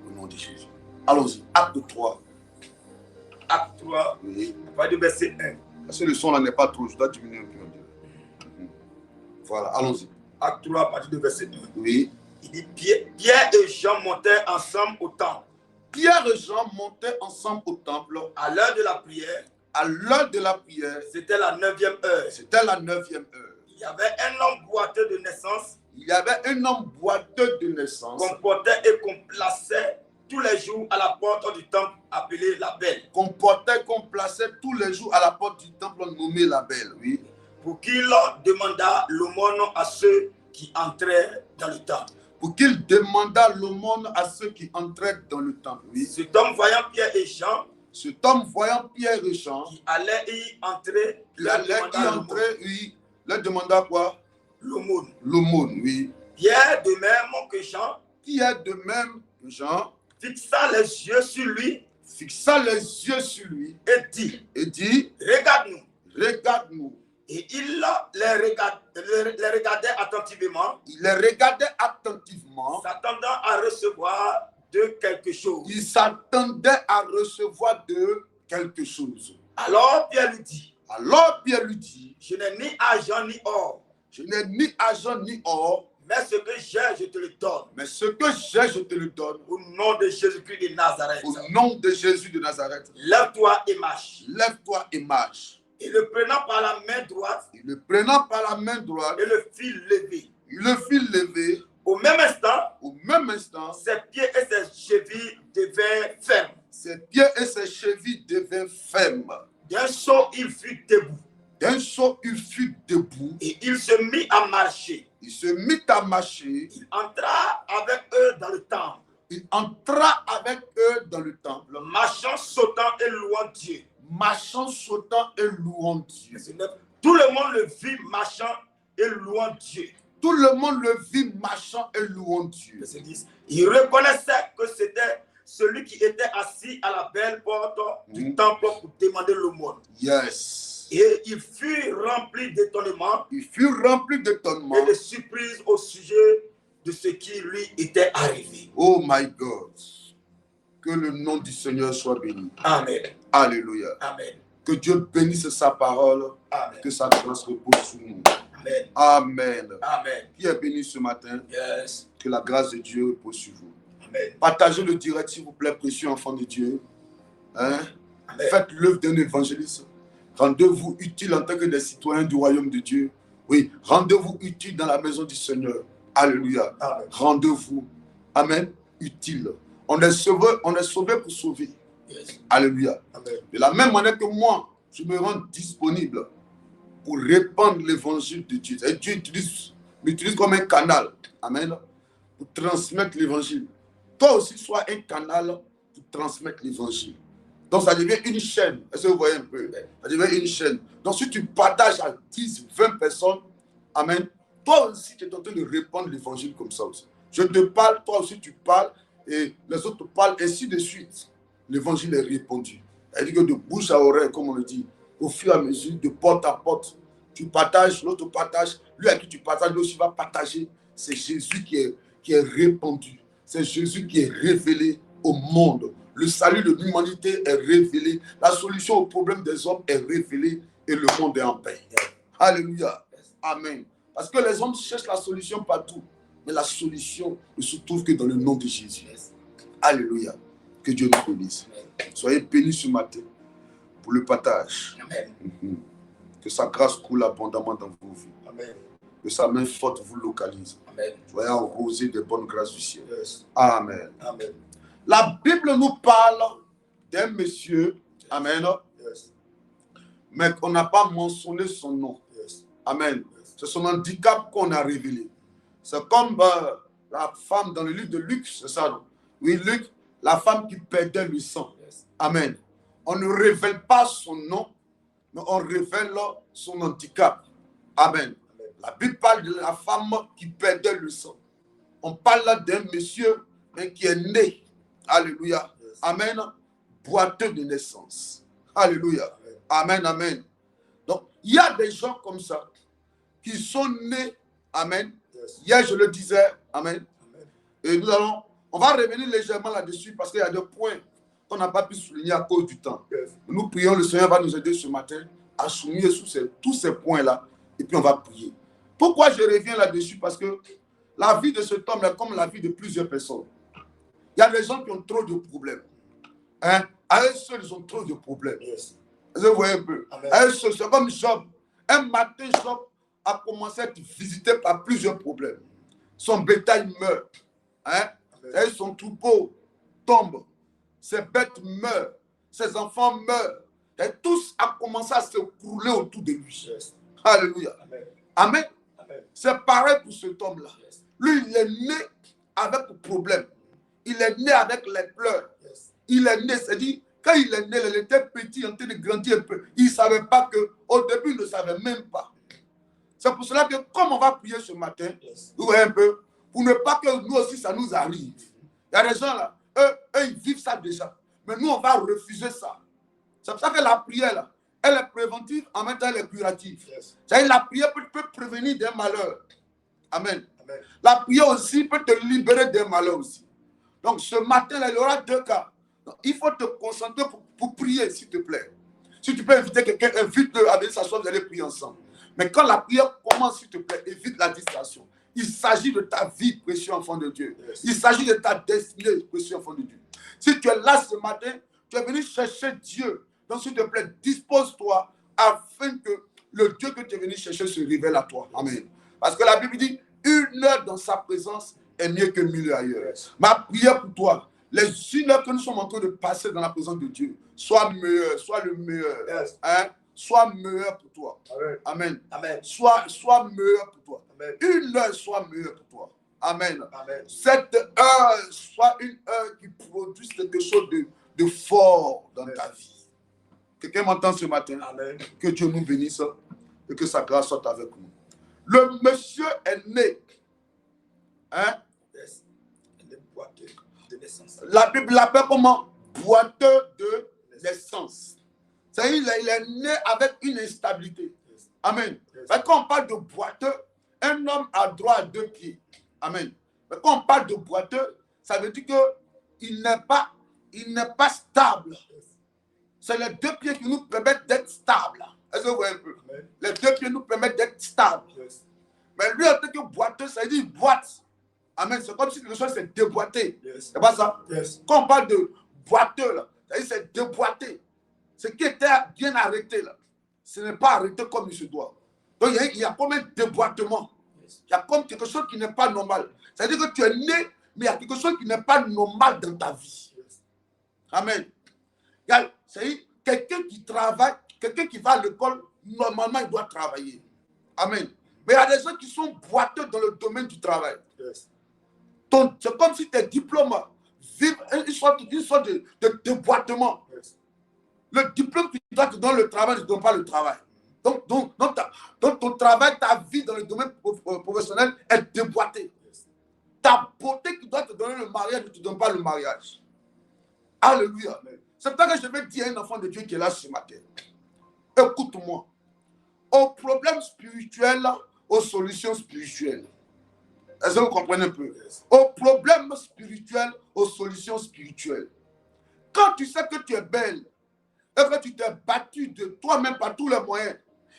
Au nom de Jésus. Allons-y. Acte 3. Acte 3, Oui. à partir du verset 1. Parce que le son là n'est pas trop, je dois diminuer un peu. Voilà, allons-y. Acte 3, à partir du verset 1. Oui. Il dit Pierre et Jean montèrent ensemble au temple. Pierre et Jean montaient ensemble au temple. À l'heure de la prière, À l'heure de la prière, c'était la 9e heure. c'était la 9e heure. Il y avait un homme boiteux de naissance Il y avait un homme boiteux de naissance qu'on portait et qu'on plaçait tous les jours à la porte du temple appelé la Belle, qu'on portait, qu'on plaçait tous les jours à la porte du temple nommé la Belle, oui. pour qu'il demandât l'aumône à ceux qui entraient dans le temple. Pour qu'il demandât l'aumône à ceux qui entraient dans le temple. Oui. Cet homme voyant Pierre et Jean, Cet homme voyant Pierre et Jean, qui allait y entrer, il allait y entrer, oui, leur demanda quoi? L'aumône. L'aumône, oui. Pierre, de même que Jean, Pierre de même que Jean, fixa les yeux sur lui fixa les yeux sur lui et dit, regarde-nous. Et il les regardait attentivement, Il les regardait attentivement. s'attendant à recevoir de quelque chose. Il s'attendait à recevoir de quelque chose. Alors Pierre lui dit, je je n'ai ni argent ni or, n'ai ni argent ni or, mais ce que j'ai, je te le donne. mais ce que j'ai, je te le donne. Au nom de Jésus-Christ de Nazareth. Au nom de Jésus de Nazareth. Lève-toi et marche. Lève-toi et marche. Et le prenant par la main droite, Et le prenant par la main droite, et le fit lever. il le fit lever. Au même instant, Ses ses pieds et ses chevilles devinrent fermes. ses pieds et ses chevilles devinrent fermes. D'un saut, il fut debout. D'un saut, il fut debout. Et il se mit à marcher. Il se mit à marcher. Il entra avec eux dans le temple. Il entra avec eux dans le temple. Marchant, sautant et louant Dieu. Marchant, sautant et louant Dieu. Tout le monde le vit marchant et louant Dieu. Tout le monde le vit marchant et louant Dieu. Il reconnaissait que c'était celui qui était assis à la belle porte du temple pour demander l'aumône. Yes. Et il fut rempli d'étonnement. Il fut rempli d'étonnement et de surprise au sujet de ce qui lui était arrivé. Oh my God. Que le nom du Seigneur soit béni. Amen. Alléluia. Amen. Que Dieu bénisse sa parole. Amen. Que sa grâce repose sur nous. Amen. Amen. Amen. Qui est béni ce matin? Yes. Que la grâce de Dieu repose sur vous. Amen. Partagez le direct, s'il vous plaît, précieux enfant de Dieu. Hein? Faites l'œuvre d'un évangéliste. Rendez-vous utile en tant que des citoyens du royaume de Dieu. Oui, rendez-vous utile dans la maison du Seigneur. Alléluia. Amen. Rendez-vous. Amen. Utile. On est sauvé pour sauver. Yes. Alléluia. Amen. De la même manière que moi, je me rends disponible pour répandre l'évangile de Dieu. Et Dieu m'utilise comme un canal. Amen. Pour transmettre l'évangile. Toi aussi, sois un canal pour transmettre l'évangile. Donc, ça devient une chaîne. Est-ce que vous voyez un peu? Ça devient une chaîne. Donc, si tu partages à 10, 20 personnes, amen, toi aussi, tu es en train de répandre l'évangile comme ça aussi. Je te parle, toi aussi, tu parles, et les autres parlent, ainsi de suite. L'évangile est répandu. C'est-à-dire que de bouche à oreille, comme on le dit, au fur et à mesure, de porte à porte, tu partages, l'autre partage, lui à qui tu partages, lui aussi va partager. C'est Jésus qui est répandu. C'est Jésus qui est révélé au monde. Le salut de l'humanité est révélé. La solution au problème des hommes est révélée et le monde est en paix. Alléluia. Amen. Parce que les hommes cherchent la solution partout. Mais la solution ne se trouve que dans le nom de Jésus. Alléluia. Que Dieu nous bénisse. Soyez bénis ce matin pour le partage. Amen. Que sa grâce coule abondamment dans vos vies. Amen. Que sa main forte vous localise. Amen. Soyez arrosés des bonnes grâces du ciel. Yes. Amen. Amen. La Bible nous parle d'un monsieur. Amen. Yes. Mais qu'on n'a pas mentionné son nom. Yes. Amen. C'est son handicap qu'on a révélé. C'est comme la femme dans le livre de Luc, c'est ça, non? Oui, Luc, la femme qui perdait le sang. Yes. Amen. On ne révèle pas son nom, mais on révèle son handicap. Amen. La Bible parle de la femme qui perdait le sang. On parle là d'un monsieur qui est né. Alléluia. Yes. Amen. Boiteux de naissance. Alléluia. Amen. Amen. Donc, il y a des gens comme ça qui sont nés. Amen. Yes. Hier, je le disais. Amen. Amen. Et on va revenir légèrement là-dessus parce qu'il y a des points qu'on n'a pas pu souligner à cause du temps. Yes. Nous prions, le Seigneur va nous aider ce matin à souligner tous ces points-là et puis on va prier. Pourquoi je reviens là-dessus? Parce que la vie de cet homme est comme la vie de plusieurs personnes. Il y a des gens qui ont trop de problèmes. Hein? À eux seuls, ils ont trop de problèmes. Yes. Vous voyez un peu? Amen. À eux seuls, c'est comme Job. Un matin, Job a commencé à être visité par plusieurs problèmes. Son bétail meurt. Hein? Et son troupeau tombe. Ses bêtes meurent. Ses enfants meurent. Et tous a commencé à se couler autour de lui. Yes. Alléluia. Amen. Amen. Amen. C'est pareil pour cet homme-là. Lui, il est né avec le problème. Il est né avec les pleurs. Il est né, c'est-à-dire, quand il est né, il était petit, en train de grandir un peu. Il ne savait pas que, au début, il ne savait même pas. C'est pour cela que, comme on va prier ce matin, vous voyez un peu, pour ne pas que nous aussi, ça nous arrive. Il y a des gens là, eux, ils vivent ça déjà. Mais nous, on va refuser ça. C'est pour ça que la prière, là, elle est préventive, en même temps, elle est curative. C'est-à-dire, la prière peut prévenir des malheurs. Amen. La prière aussi peut te libérer des malheurs aussi. Donc, ce matin-là, il y aura 2 cas. Donc, il faut te concentrer pour prier, s'il te plaît. Si tu peux inviter quelqu'un, invite-le à venir s'asseoir, vous allez prier ensemble. Mais quand la prière commence, s'il te plaît, évite la distraction. Il s'agit de ta vie, précieux enfant de Dieu. Il s'agit de ta destinée, précieux enfant de Dieu. Si tu es là ce matin, tu es venu chercher Dieu. Donc, s'il te plaît, dispose-toi afin que le Dieu que tu es venu chercher se révèle à toi. Amen. Parce que la Bible dit, 1 heure dans sa présence est mieux que 1000 ailleurs. Ma prière pour toi, les 1 heure que nous sommes en train de passer dans la présence de Dieu, sois meilleur, sois le meilleur. Hein? Sois meilleur pour toi. Amen. Amen. Sois meilleur pour toi. Amen. 1 heure soit meilleur pour toi. Amen. Amen. Cette heure soit une heure qui produise quelque chose de fort dans ta vie. Quelqu'un m'entend ce matin? Amen. Que Dieu nous bénisse et que sa grâce soit avec nous. Le monsieur est né. Hein? Yes. La Bible l'appelle comment? Boiteux de naissance. C'est-à-dire il est né avec une instabilité. Amen. Mais quand on parle de boiteux, un homme a droit à 2 pieds. Amen. Mais quand on parle de boiteux, ça veut dire qu'il n'est pas stable. C'est les 2 pieds qui nous permettent d'être stables. Est-ce que vous voyez un peu? Amen. Les 2 pieds nous permettent d'être stables. Yes. Mais lui, en tant que boiteux, ça veut dire boîte. Amen. C'est comme si quelque chose s'est déboîté. Yes. C'est pas ça? Yes. Quand on parle de boiteux, là, ça veut dire c'est déboîté. Ce qui était bien arrêté, là, ce n'est pas arrêté comme il se doit. Donc, il y a comme un déboîtement. Yes. Il y a comme quelque chose qui n'est pas normal. C'est-à-dire que tu es né, mais il y a quelque chose qui n'est pas normal dans ta vie. Yes. Amen. C'est quelqu'un qui travaille, quelqu'un qui va à l'école, normalement, il doit travailler. Amen. Mais il y a des gens qui sont boiteux dans le domaine du travail. Yes. C'est comme si tes diplômes vivent une sorte de déboîtement. Yes. Le diplôme que tu dois te donner le travail, ne te donne pas le travail. Donc, ton travail, ta vie dans le domaine professionnel est déboîtée. Yes. Ta beauté qui doit te donner le mariage ne te donne pas le mariage. Alléluia. Amen. C'est pour ça que je vais dire à un enfant de Dieu qui est là ce matin. Écoute-moi. Aux problèmes spirituels, aux solutions spirituelles. Est-ce que vous comprenez un peu? Aux problèmes spirituels, aux solutions spirituelles. Quand tu sais que tu es belle et que tu t'es battu de toi-même par tous les moyens,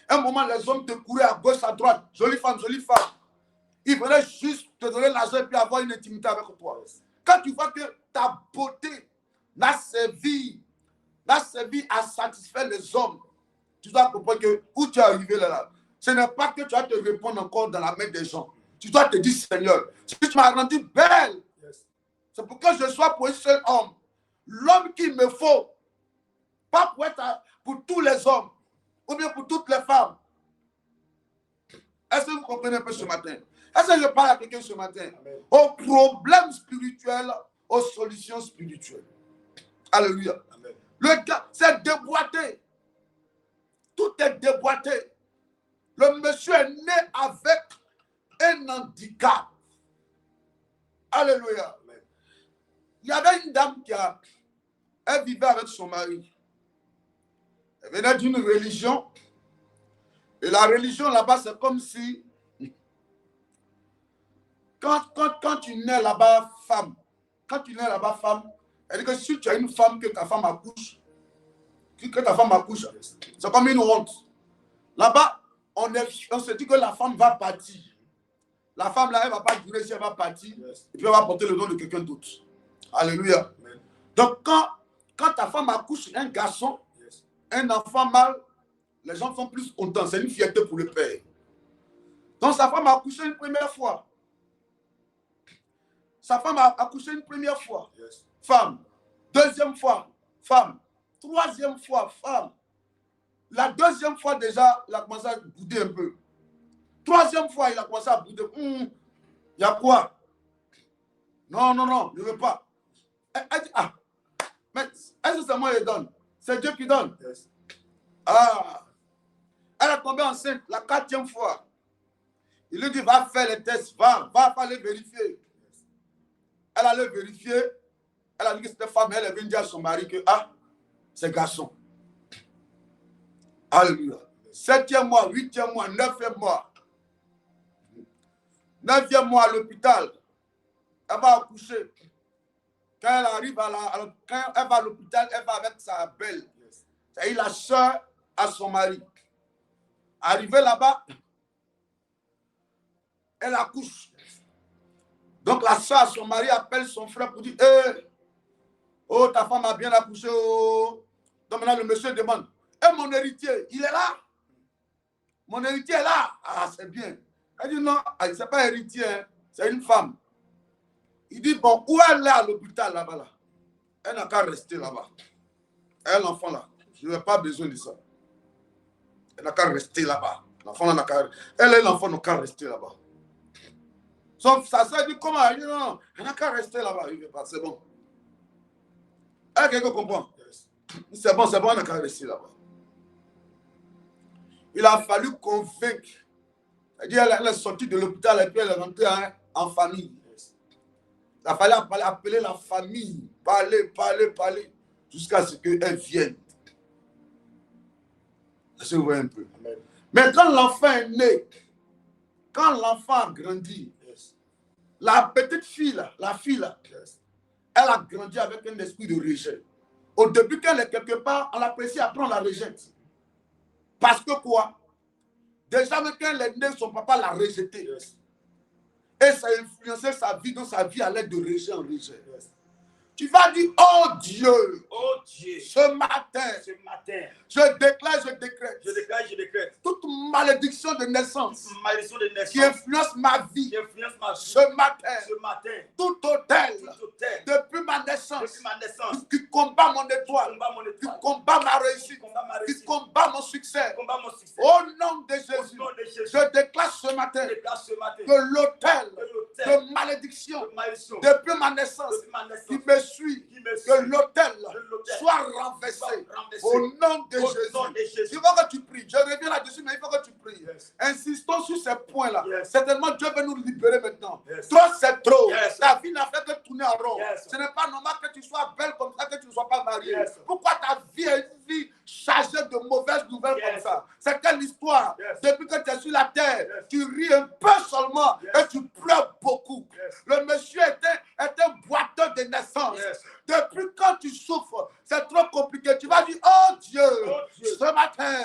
à un moment, les hommes te couraient à gauche, à droite. Jolie femme, jolie femme. Ils venaient juste te donner l'argent et puis avoir une intimité avec toi. Quand tu vois que ta beauté n'a servi à satisfaire les hommes, tu dois comprendre que où tu es arrivé là, ce n'est pas que tu vas te répondre encore dans la main des gens. Tu dois te dire, Seigneur, si tu m'as rendu belle, yes, c'est pour que je sois pour un seul homme. L'homme qu'il me faut, pas pour tous les hommes, ou bien pour toutes les femmes. Est-ce que vous comprenez un peu ce matin? Est-ce que je parle à quelqu'un ce matin? Amen. Aux problèmes spirituels, aux solutions spirituelles. Alléluia. Amen. Le gars, c'est déboîté. Tout est déboîté. Le monsieur est né avec un handicap. Alléluia. Amen. Il y avait une dame elle vivait avec son mari. Elle venait d'une religion. Et la religion là-bas, c'est comme si quand tu nais là-bas, femme, elle dit que si tu as une femme, que ta femme accouche, c'est comme une honte. Là-bas, on se dit que la femme va partir. La femme là, elle ne va pas durer si elle va partir, yes, et puis elle va porter le nom de quelqu'un d'autre. Alléluia. Amen. Donc quand ta femme accouche un garçon, yes, un enfant mâle, les gens sont plus contents. C'est une fierté pour le père. Donc sa femme a accouché une première fois. Sa femme a accouché une première fois. Yes. Femme. Deuxième fois, femme. Troisième fois, femme. La deuxième fois déjà, elle a commencé à bouder un peu. Troisième fois, il a commencé à bouder. Il y a quoi? Non, non, non, je ne veux pas. Elle dit, ah, mais est-ce que c'est moi qui donne? C'est Dieu qui donne. Yes. Ah, elle est tombée enceinte la 4e fois. Il lui dit, va faire les tests, va aller vérifier. Elle allait vérifier. Elle a dit que cette femme, elle est venue dire à son mari que, ah, c'est garçon. Alléluia. 7e mois, 8e mois, 9e mois. 9e mois à l'hôpital. Elle va accoucher. Quand elle arrive quand elle va à l'hôpital, elle va avec sa belle. C'est la soeur à son mari. Arrivée là-bas, elle accouche. Donc la soeur à son mari appelle son frère pour dire, hey, oh, ta femme a bien accouché. Oh. Donc maintenant le monsieur demande, et mon héritier, il est là? Mon héritier est là? Ah, c'est bien. Elle dit non, ce n'est pas héritier, hein. C'est une femme. Il dit, bon, où elle est à l'hôpital là-bas là? Elle n'a qu'à rester là-bas. Elle, l'enfant là, je n'ai pas besoin de ça. Elle n'a qu'à rester là-bas. L'enfant n'a qu'à... Elle et l'enfant n'ont qu'à rester là-bas. Sauf ça, ça dit comment? Elle dit non, elle n'a qu'à rester là-bas. Il dit, c'est bon. Elle, quelqu'un comprend? C'est bon, elle n'a qu'à rester là-bas. Il a fallu convaincre. Elle est sortie de l'hôpital et puis elle est rentrée en famille. Il a fallu appeler la famille, parler, jusqu'à ce qu'elle vienne. Je vois un peu. Amen. Mais quand l'enfant est né, quand l'enfant a grandi, la petite fille, la fille, elle a grandi avec un esprit de rejet. Au début, qu'elle est quelque part, on l'apprécie, après on la rejette. Parce que quoi? Déjà, quand elle est née, son papa l'a rejetée. Et ça a influencé sa vie, donc sa vie allait de rejet en rejet. Tu vas dire, oh Dieu, ce matin, je décrète, toute malédiction de naissance, qui influence ma vie, ce matin, tout hôtel, depuis ma naissance, qui combat mon étoile, qui combat ma réussite, qui combat mon succès, au nom de Jésus, je déclare ce matin que l'hôtel de malédiction, depuis ma naissance, qui me suit, que l'autel soit renversé au nom de Jésus. Il faut que tu pries. Je reviens là-dessus, mais il faut que tu pries. Insistons sur ces points-là. Certainement, Dieu veut nous libérer maintenant. Trop, c'est trop. Ta vie n'a fait que tourner en rond. Ce n'est pas normal que tu sois belle comme ça, que tu ne sois pas mariée. Pourquoi ta vie est une vie chargée de mauvaises nouvelles comme ça? C'est quelle histoire? Depuis que tu es sur la terre, tu ris un peu seulement et tu pleures beaucoup. Le monsieur était boiteux de naissance. Depuis quand tu souffres, c'est trop compliqué. Tu vas dire, oh Dieu, ce matin,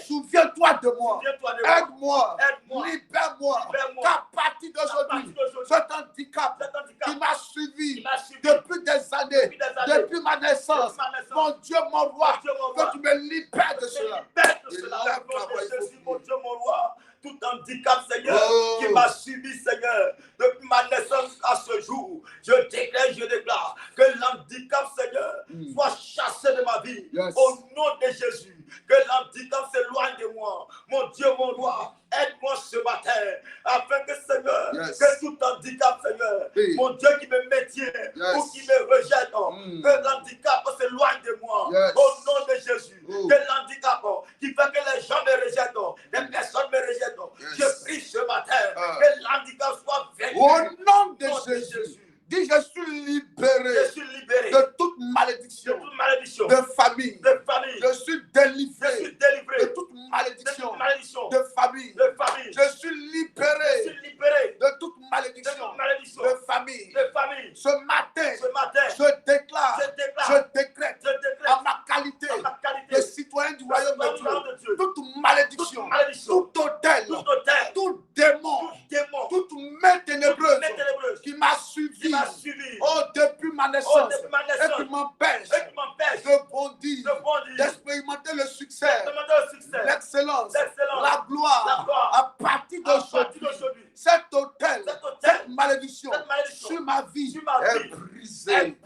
souviens-toi de moi. Aide-moi. Libère-moi. Qu'à partir d'aujourd'hui, cet handicap qui m'a suivi depuis des années, depuis ma naissance, mon Dieu, mon roi, que tu me libères de cela. Mon Dieu, mon roi. Tout handicap, Seigneur, qui m'a suivi, Seigneur, depuis ma naissance à ce jour. Je déclare que l'handicap, Seigneur, soit chassé de ma vie. Au nom de Jésus. Que l'handicap s'éloigne de moi. Mon Dieu, mon roi, aide-moi ce matin, afin que, Seigneur, que tout handicap, Seigneur, mon Dieu qui me maintient ou qui me rejette, que l'handicap s'éloigne de moi. Au nom de Jésus. Que l'handicap qui fait que les gens me rejettent, les personnes me rejettent, je prie ce matin que l'handicap soit vaincu. Au nom de Jésus. Dis, je suis libéré de toute malédiction, de famille. Je suis délivré de toute malédiction, de famille. Je suis libéré de toute malédiction, de famille. Ce matin, je déclare, je décrète à ma qualité de citoyen du royaume de Dieu, toute malédiction, tout hôtel, tout démon, toute main ténébreuse qui m'a suivi. Oh, depuis ma naissance, et qui m'empêche de bondir, d'expérimenter le succès, l'excellence, la gloire. À partir d'aujourd'hui, cet hôtel, cette malédiction sur ma vie est brisée.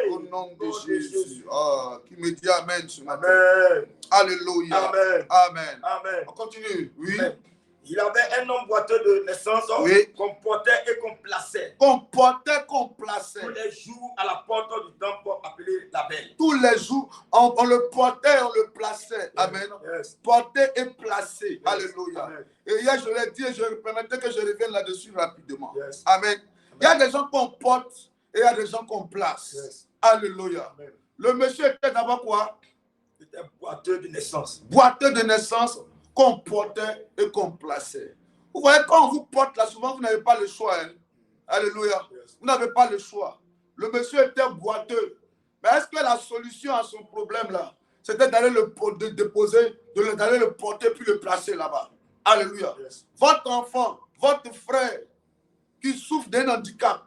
Au nom de Jésus. Oh, qui me dit Amen ce matin. Alléluia. Amen. On continue. Oui. Il avait un homme boiteux de naissance Oui. qu'on portait et qu'on plaçait Qu'on portait, qu'on plaçait. tous les jours à la porte du temple appelé la Belle. Tous les jours, on le portait, on le plaçait. Amen. Yes. Porter et placer. Yes. Alléluia. Amen. Et hier, je l'ai dit et je permettais que je revienne là-dessus rapidement. Yes. Amen. Il y a des gens qu'on porte et il y a des gens qu'on place. Yes. Alléluia. Amen. Le monsieur était d'abord quoi? Il était boiteux de naissance. Boiteux de naissance, qu'on portait et qu'on plaçait. Vous voyez, quand on vous porte là, souvent, vous n'avez pas le choix. Hein? Alléluia. Yes. Vous n'avez pas le choix. Le monsieur était boiteux. Mais est-ce que la solution à son problème là, c'était d'aller le déposer, d'aller le porter puis le placer là-bas? Alléluia. Yes. Votre enfant, votre frère qui souffre d'un handicap,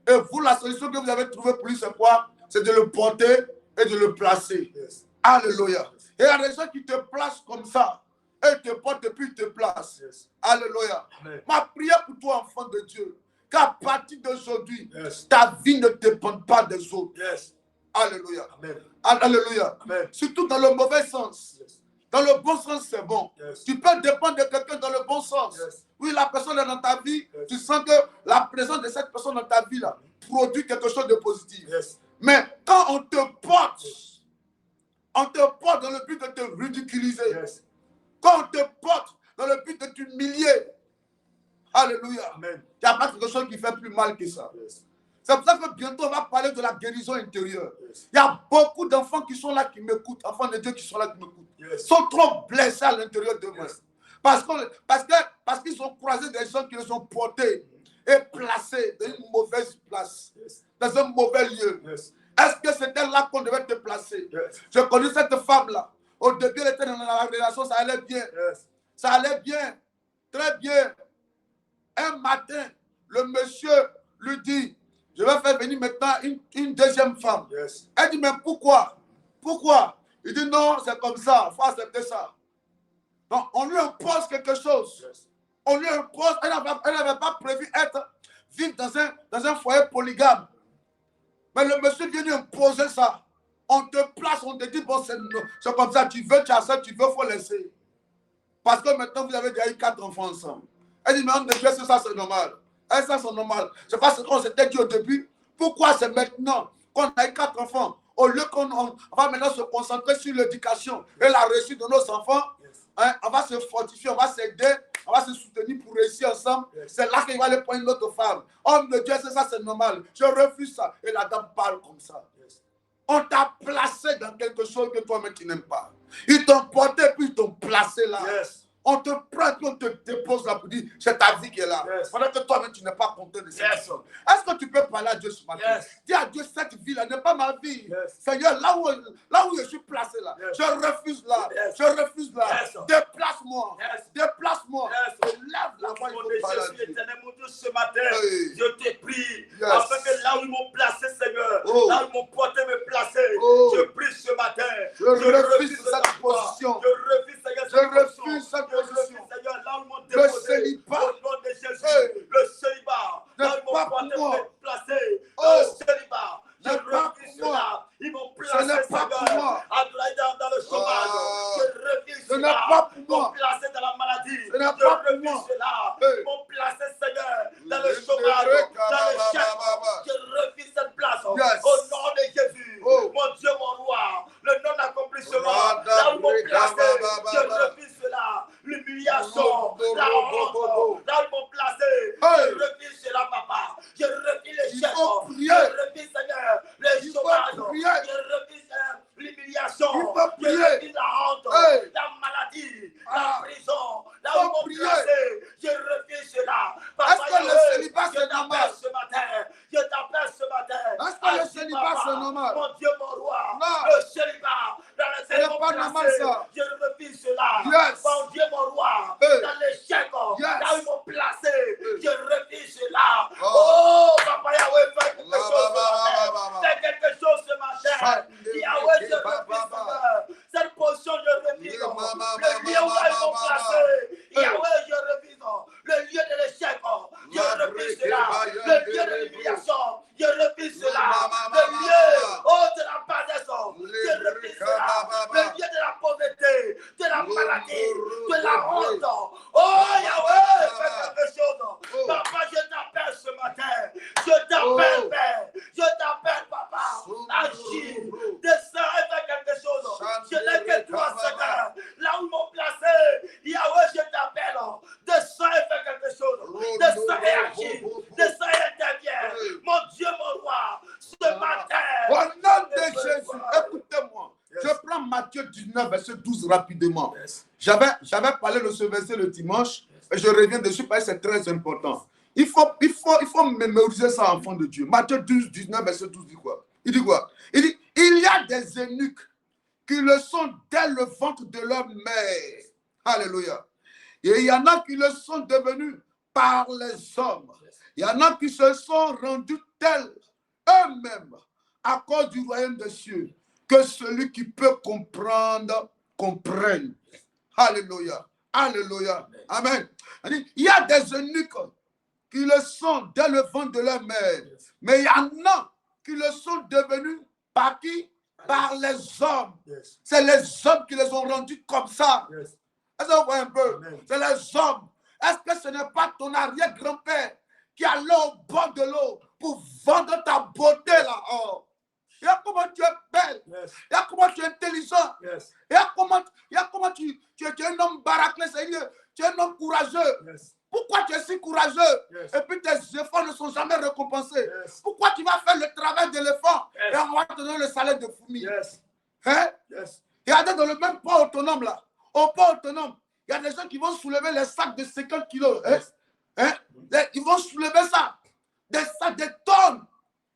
et vous, la solution que vous avez trouvée pour lui, c'est quoi? C'est de le porter et de le placer. Yes. Alléluia. Et il y a des gens qui te placent comme ça. Et te portent et puis te placent. Yes. Alléluia. Amen. Ma prière pour toi, enfant de Dieu, qu'à partir d'aujourd'hui, Yes. ta vie ne dépend pas des autres. Yes. Alléluia. Amen. Alléluia. Amen. Surtout dans le mauvais sens. Yes. Dans le bon sens, c'est bon. Yes. Tu peux dépendre de quelqu'un dans le bon sens. Yes. Oui, la personne est dans ta vie. Yes. Tu sens que la présence de cette personne dans ta vie là produit quelque chose de positif. Yes. Mais quand on te porte dans le but de te ridiculiser. Yes. Quand on te porte dans le but de t'humilier. Alléluia. Amen. Il n'y a pas quelque chose qui fait plus mal que ça. Yes. C'est pour ça que bientôt on va parler de la guérison intérieure. Yes. Il y a beaucoup d'enfants qui sont là qui m'écoutent, enfants de Dieu qui sont là qui m'écoutent. Yes. Ils sont trop blessés à l'intérieur d'eux-mêmes. Yes. Parce qu'ils ont croisé des gens qui les ont portés et placés dans une mauvaise place, Yes. dans un mauvais lieu. Yes. Est-ce que c'était là qu'on devait te placer? Yes. Je connais cette femme-là. Au début, elle était dans la relation, ça allait bien. Yes. Ça allait bien, très bien. Un matin, le monsieur lui dit, je vais faire venir maintenant une deuxième femme. Yes. Elle dit, mais pourquoi? Pourquoi? Il dit, non, c'est comme ça, il faut accepter ça. Donc, on lui impose quelque chose. Yes. On lui impose, elle n'avait pas prévu vivre dans un foyer polygame. Mais le monsieur vient lui imposer ça. On te place, on te dit, bon, c'est comme ça, tu veux, tu as ça, tu veux, il faut laisser. Parce que maintenant, vous avez déjà eu 4 enfants ensemble. Elle dit, mais on te dit, ça, c'est normal. Et ça, c'est normal. C'est pas ce qu'on s'était dit au début. Pourquoi c'est maintenant qu'on a eu 4 enfants? Au lieu qu'on va maintenant se concentrer sur l'éducation et la réussite de nos enfants, hein, on va se fortifier, on va s'aider, on va se soutenir pour réussir ensemble. C'est là qu'il va aller prendre une autre femme. Homme de Dieu, ça, c'est normal. Je refuse ça. Et la dame parle comme ça. On t'a placé dans quelque chose que toi-même tu n'aimes pas. Ils t'ont porté puis ils t'ont placé là. Yes. On te prend et on te dépose là pour dire c'est ta vie qui est là. Yes. Pendant que toi-même tu n'es pas content de cette Yes. personne. Est-ce que tu peux parler à Dieu ce matin? Yes. Dis à Dieu, cette vie-là n'est pas ma vie. Yes. Seigneur, là où je suis placé là, Yes. je refuse là. Yes. Je refuse là. Yes. Déplace-moi. Yes. Déplace-moi. Yes. Et lève la voix. Au nom de Jésus, l'Éternel, mon Dieu, ce matin, Hey. je te prie, Yes. afin que là où ils m'ont placé, Seigneur, Oh. là où ils m'ont porté, me placer, Oh. je prie ce matin. Je refuse cette ta foi. position. Je refuse, Seigneur, Je refuse cette Je refuse, position. Seigneur, là où ils m'ont Le déposé, célibat. au nom de Jésus, Hey. le célibat, Ne là où ils pas m'ont porté, pour moi. me placer, Oh. dans le célibat. Je Ne pas refuse pour moi. cela. Ils m'ont Ce placé, n'est pas pour Seigneur, moi. à travailler dans le chômage. Ah. Je refuse Ce n'est cela. pas pour Ils moi. m'ont placé dans la maladie. Ce n'est Je pas pour refuse moi. cela. Hey. Ils m'ont placé, Seigneur, dans le chômage, dans le chèque. Je refuse cette place. Yes. Au nom de Jésus. Oh. Mon Dieu, mon roi. Le non-accomplissement. Rada Là où ils m'ont breka placé. ba, ba, ba, Je ba. refuse cela. L'humiliation. Bo, bo, La bo, bo, bo, bo. honte. Là où ils m'ont placé. Hey. Je refuse cela, papa. Je refuse les Il chèques. faut prier. Je refuse, Seigneur, le Il faut chômage. prier. Je refuse l'humiliation. Il faut Je prier. refuse la honte. Hey. La maladie. Ah. La prison. Là Faut où ils m'ont prier. placé. Je refuse cela. Est-ce que le Yahweh, célibat, je c'est normal? t'appelle ce matin. Je t'appelle ce matin. Est-ce que le Agis, célibat, papa. c'est normal? Mon Dieu, mon roi. Non. Le célibat. Dans le Ce n'est pas normal, ça. Je refuse cela. Yes. Mon Dieu, mon roi. Hey. Dans l'échec. Yes. Là où ils m'ont placé. Hey. Je refuse cela. Oh. Oh, papa Yahweh, fais quelque La, chose ba, ce ba, matin. ba, ba, ba. Fais quelque chose ce matin. Chande, Yahweh, je ba, ba, refuse, ba. Seigneur. Cette position, je refuse. Le, ma, ma, Le lieu où ma, ils m'ont ma, placé. ma. Yahweh, je refuse. Le lieu de l'échec. Je La, refuse breke, cela. ba, Le yande, lieu de le, l'humiliation. Je refuse Le, cela. ma, ma, Le ma, lieu ma. oh, de la paresse. Le, Je refuse breke, cela. ba, ba, ba. Le lieu de la pauvreté, de la Le, maladie, le, de la le, honte. Oh, Je n'ai que toi, Seigneur. Là où ils m'ont placé, Yahweh, je t'appelle. Descends et fais quelque chose. Descends et agis. Descends et interviens. Mon Dieu, mon roi, ce matin. Au nom de Jésus, écoutez-moi. Je prends Matthieu 19, verset 12 rapidement. J'avais parlé de ce verset le dimanche et je reviens dessus parce que c'est très important. Il faut mémoriser ça, enfant de Dieu. Matthieu 12, 19, verset 12 dit quoi? Il dit quoi? Il dit, il y a des eunuques qui le sont dès le ventre de leur mère. Alléluia. Et il y en a qui le sont devenus par les hommes. Il y en a qui se sont rendus tels eux-mêmes à cause du royaume des cieux. Que celui qui peut comprendre, comprenne. Alléluia. Alléluia. Amen. Il y a des eunuques qui le sont dès le ventre de leur mère. Mais il y en a qui le sont devenus par qui? Par les hommes. C'est les hommes qui les ont rendus comme ça. Est-ce que vous voyez un peu? C'est les hommes. Est-ce que ce n'est pas ton arrière-grand-père qui allait au bord de l'eau pour vendre ta beauté là? Oh. Regarde comment tu es belle. Regarde comment tu es intelligent. Regarde comment tu es un homme baraqué. Tu es un homme courageux. Pourquoi tu es si courageux? Et puis tes efforts ne sont jamais récompensés. Pourquoi tu vas faire le travail d'éléphant et on va te donner le salaire de fourmi? Hein? Regardez dans le même port autonome là. Au port autonome, il y a des gens qui vont soulever les sacs de 50 kilos. Ils vont soulever ça. Des sacs, des tonnes.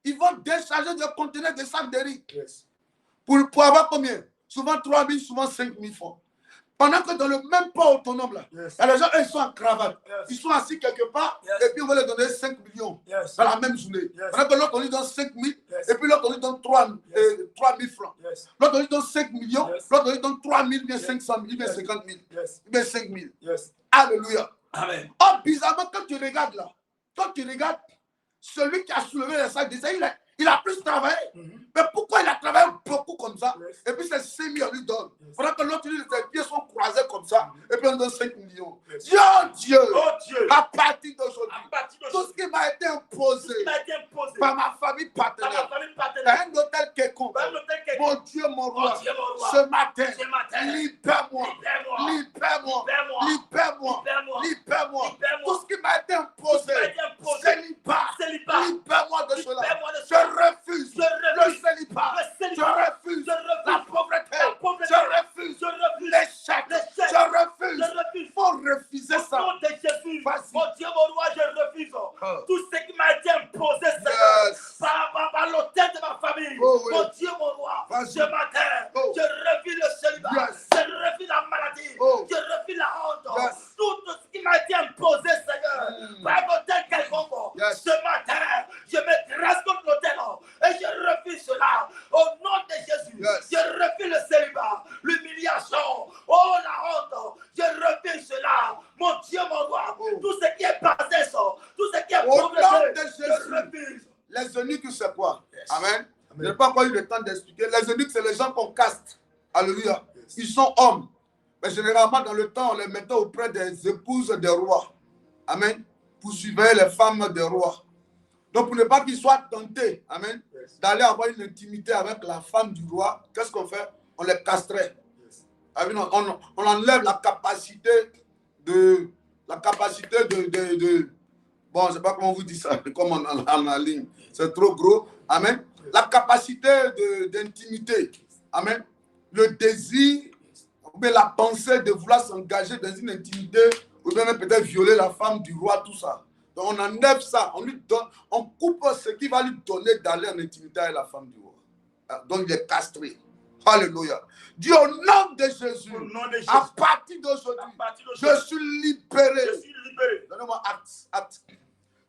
Ils vont décharger des conteneurs de sacs de riz. Pour avoir combien? Souvent 3 000, souvent 5 000 francs. Pendant que dans le même port autonome, là, il y a des gens, ils sont en cravate. Ils sont assis quelque part, et puis on va leur donner 5 millions dans la même journée. Pendant que l'autre, on lui donne 5 000, et puis l'autre, on lui donne 3 000 francs. L'autre, on lui donne 5 millions, l'autre, on lui donne 3 000, bien 500 000, bien 50 000, bien 5 000. Alléluia. Amen. Oh, bizarrement, quand tu regardes là, celui qui a soulevé les sacs, il a plus travaillé. Mais pourquoi il a travaillé beaucoup comme ça? Et puis c'est 5 000, on lui donne. Pendant que l'autre, ses pieds sont croisés comme ça. Et puis on donne 5 millions. Dieu, à partir d'aujourd'hui, tout ce qui m'a été imposé par ma famille partenaire, un hôtel quelconque, mon Dieu, mon roi, ce matin, libère-moi. Tout ce qui m'a été imposé, célibat, libère-moi de cela. Je refuse le célibat. Je refuse la pauvreté. Je refuse l'échec. Je refuse. Il faut refuser ça. Au nom de Jésus, mon Dieu, mon roi, je refuse tout ce qui m'a été imposé, Seigneur, par l'autel de ma famille. Mon Dieu, mon roi, ce matin, je refuse le célibat. Je refuse la maladie. Je refuse la honte. Tout ce qui m'a été imposé, Seigneur, par l'autel quelconque. Ce matin, je me grâce contre l'autel et je refuse cela. Au nom de Jésus, je refuse le célibat, l'humiliation, oh la honte. Je refuse cela. Mon Dieu, mon roi, tout ce qui est passé, tout ce qui est progressé, je refuse. Les eunuques, c'est quoi? Amen. Je n'ai pas encore eu le temps d'expliquer. Les eunuques, c'est les gens qu'on caste. Alléluia. Ils sont hommes. Mais généralement, dans le temps, on les mettait auprès des épouses des rois. Amen. Pour surveiller les femmes des rois. Donc, pour ne pas qu'ils soient tentés, amen, d'aller avoir une intimité avec la femme du roi, qu'est-ce qu'on fait? On les castrait. On enlève la capacité de bon, je ne sais pas comment vous dites ça, comme en ligne. C'est trop gros. Amen. La capacité d'intimité. Amen. Le désir, ou bien la pensée de vouloir s'engager dans une intimité, ou bien même peut-être violer la femme du roi, tout ça. Donc on enlève ça, on lui donne, on coupe ce qui va lui donner d'aller en intimité avec la femme du roi. Donc il est castré. Alléluia. Dis au nom de Jésus, à partir d'aujourd'hui, je suis libéré. Donnez-moi acte.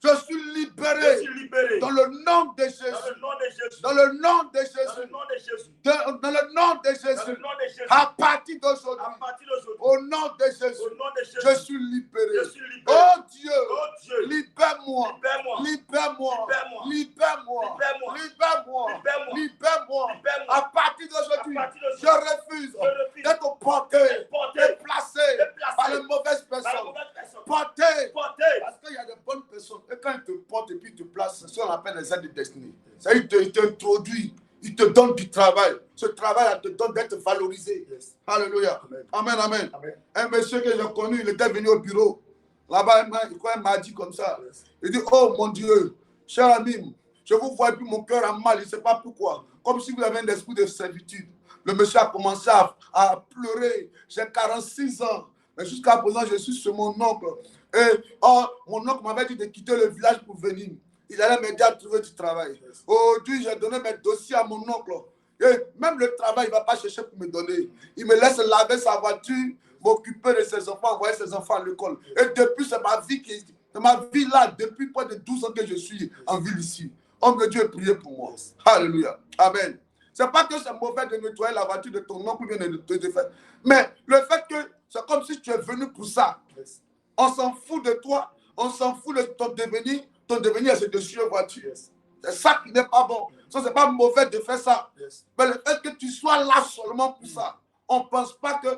Je suis libéré. Dans le nom de Jésus. Dans le nom de Jésus. Dans le nom de Jésus. À partir d'aujourd'hui. Au nom de Jésus. Je suis libéré. Oh Dieu. Libère-moi. À partir d'aujourd'hui. Je refuse d'être porté, déplacé par les mauvaises personnes. Porté. Parce qu'il y a des bonnes personnes. Et quand ils te portent et puis ils te placent, c'est ce qu'on appelle les aides de destinée. Ça, ils t'introduisent, ils te donnent du travail. ce travail te donne d'être valorisé. Yes. Alléluia. Amen. Amen, amen. Amen. Un monsieur que j'ai connu, il était venu au bureau. Là-bas, il m'a dit comme ça. Yes. Il dit, oh mon Dieu, cher ami, je vous vois plus, mon cœur a mal, il ne sait pas pourquoi. Comme si vous avez un esprit de servitude. Le monsieur a commencé à pleurer. J'ai 46 ans. Mais jusqu'à présent, je suis chez mon oncle. Et mon oncle m'avait dit de quitter le village pour venir. Il allait m'aider à trouver du travail. Yes. Aujourd'hui, j'ai donné mes dossiers à mon oncle. Et même le travail, il ne va pas chercher pour me donner. Il me laisse laver sa voiture, m'occuper de ses enfants, envoyer ses enfants à l'école. Et depuis, c'est ma vie là, depuis près de 12 ans que je suis en ville ici. Homme de Dieu, priez pour moi. Alléluia. Amen. Ce n'est pas que c'est mauvais de nettoyer la voiture de ton oncle ou bien de faire. Mais le fait que c'est comme si tu es venu pour ça. Yes. On s'en fout de toi, on s'en fout de ton devenir. Ton devenir, c'est de suivre voiture. Yes. C'est ça qui n'est pas bon. Ça, c'est pas mauvais de faire ça. Yes. Mais le fait que tu sois là seulement pour ça, on ne pense pas que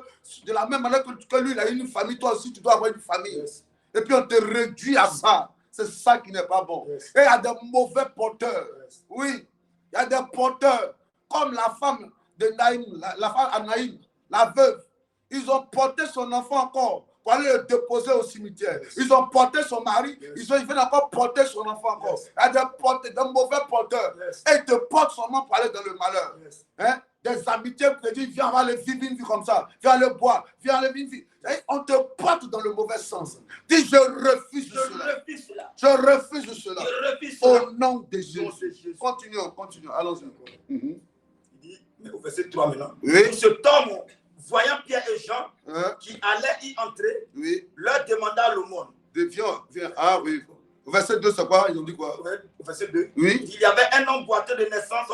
de la même manière que lui, il a une famille, toi aussi, tu dois avoir une famille. Yes. Et puis on te réduit à ça. C'est ça qui n'est pas bon. Yes. Et il y a des mauvais porteurs. Yes. Oui, il y a des porteurs. Comme la femme de Naïm, la femme à Naïm, la veuve. Ils ont porté son enfant encore pour aller le déposer au cimetière. Yes. Ils ont porté son mari. Yes. Ils viennent encore porter son enfant encore. Yes. Il y a des mauvais porteurs. Yes. Et ils te portent seulement pour aller dans le malheur. Yes. Hein? Des amitiés qui te disent, viens, on va aller vivre une vie comme ça. Viens aller boire. Viens aller vivre une vie. Et on te porte dans le mauvais sens. Dis, je refuse cela. refuse cela. Je refuse cela. Je refuse cela. Au nom de Au nom de Jésus. Jésus. Continuons. Allons-y. Il dit, mais au verset 3 maintenant. Oui. Cet homme, voyant Pierre et Jean Hein? qui allaient y entrer, Oui. leur demanda l'aumône. Viens. Ah oui. Au verset 2, c'est quoi? Ils ont dit quoi? Au verset 2. Oui. Il y avait un homme boiteux de naissance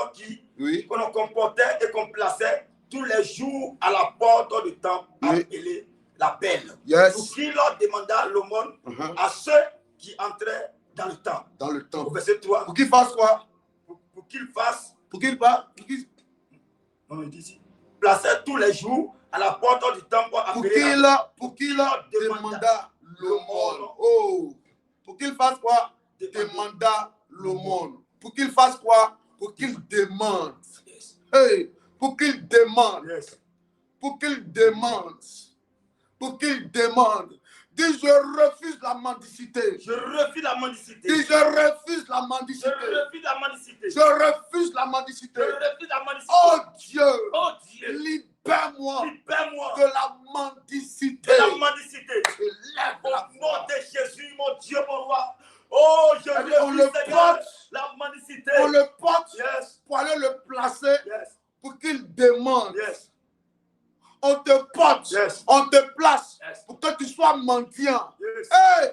Oui. qu'on comportait et qu'on plaçait tous les jours à la porte du temple, Oui. appelée la Pelle. Yes. Pour qui leur demanda l'aumône Uh-huh. à ceux qui entraient dans le temple. Dans le Au temple. verset 3. Pour qu'il fasse quoi? Pour qu'il fasse, Pour qu'il pas? non, il dit ici, plaçait tous les jours à la porte du temple, appelée Pour qu'il demanda l'aumône. Oh. Pour qu'il fasse quoi? Demanda l'aumône. Pour qu'il fasse quoi? Pour qu'il demande. Yes. Hey, pour qu'il demande. Yes. Pour qu'il demande. Pour qu'il demande. Dis, je refuse la mendicité. Je refuse la mendicité. Dis, je refuse la Je mendicité. refuse la mendicité. Je refuse la mendicité. Je refuse la mendicité. Oh Dieu, Oh Dieu, libère-moi libère-moi de la mendicité. de la mendicité. Je lève Au la nom voix. de Jésus, mon Dieu, mon roi. Oh, je C'est-à-dire, on refuse, le Seigneur, porte. la mendicité. On le porte Yes, pour aller le placer yes, pour qu'il demande. yes, On te porte, Yes. on te place Yes. pour que tu sois mendiant. yes. Hey,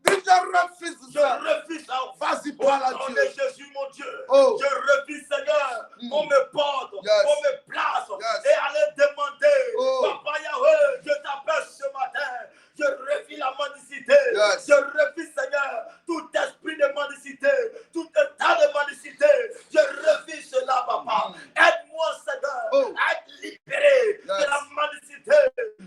dis, je refuse Je ça. refuse ça. Vas-y, Au parle à nom de Dieu. Jésus, mon Dieu. Oh. Je refuse, Seigneur, Mm. qu'on me porte, Yes. qu'on me place Yes. et aller demander. Oh. Papa Yahweh, je t'appelle ce matin. Je refuse la mendicité. Yes. Je refuse, Seigneur, tout esprit de mendicité, tout état de mendicité. Je refuse cela, Papa. Aide-moi, Seigneur, Oh. à être libéré de Yes. la mendicité.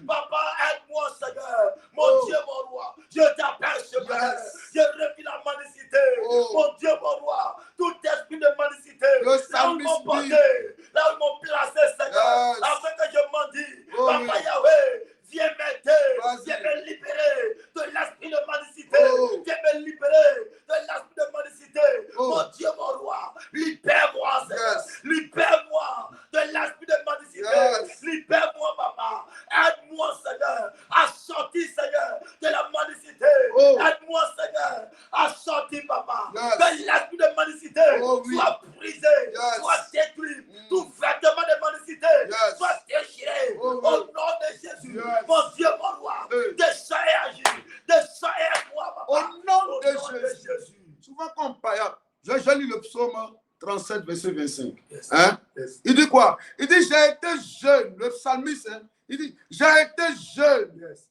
Papa, aide-moi, Seigneur. Mon Oh. Dieu, mon roi, je t'appelle ce matin. Yes. Je refuse la mendicité. Oh. Mon Dieu, mon roi, tout esprit de mendicité, Le là où ils psalmiste m'ont porté, dit. là où ils m'ont placé, Seigneur, Yes. afin que je mendie. Oh, Papa oui. Yahweh, viens m'aider, Vas-y. viens me libérer de l'esprit de mendicité, Oh. viens me libérer de l'esprit de mendicité. Oh. Mon Dieu, mon roi, libère-moi, Seigneur, Yes. libère-moi de l'esprit de mendicité, Yes. libère-moi, Papa, aide-moi, Seigneur, à sortir, Seigneur, de la mendicité, Oh. aide-moi, Seigneur, à sortir, Papa, Yes. de l'esprit de mendicité, Oh, oui. soit brisé, Yes. soit détruit, Mm. tout vêtement de mendicité, Yes. soit déchiré, Oh, au oui. nom de Jésus, Yes. mon Dieu, mon roi, Hey. descends et agis, descends et aide-moi, Papa, Au nom de Jésus. Jésus. Souvent, quand on parle, j'ai lu le psaume 37, verset 25. Yes. Hein? Yes. Il dit quoi? Il dit, j'ai été jeune. Le psalmiste, hein? Il dit, j'ai été jeune. Yes.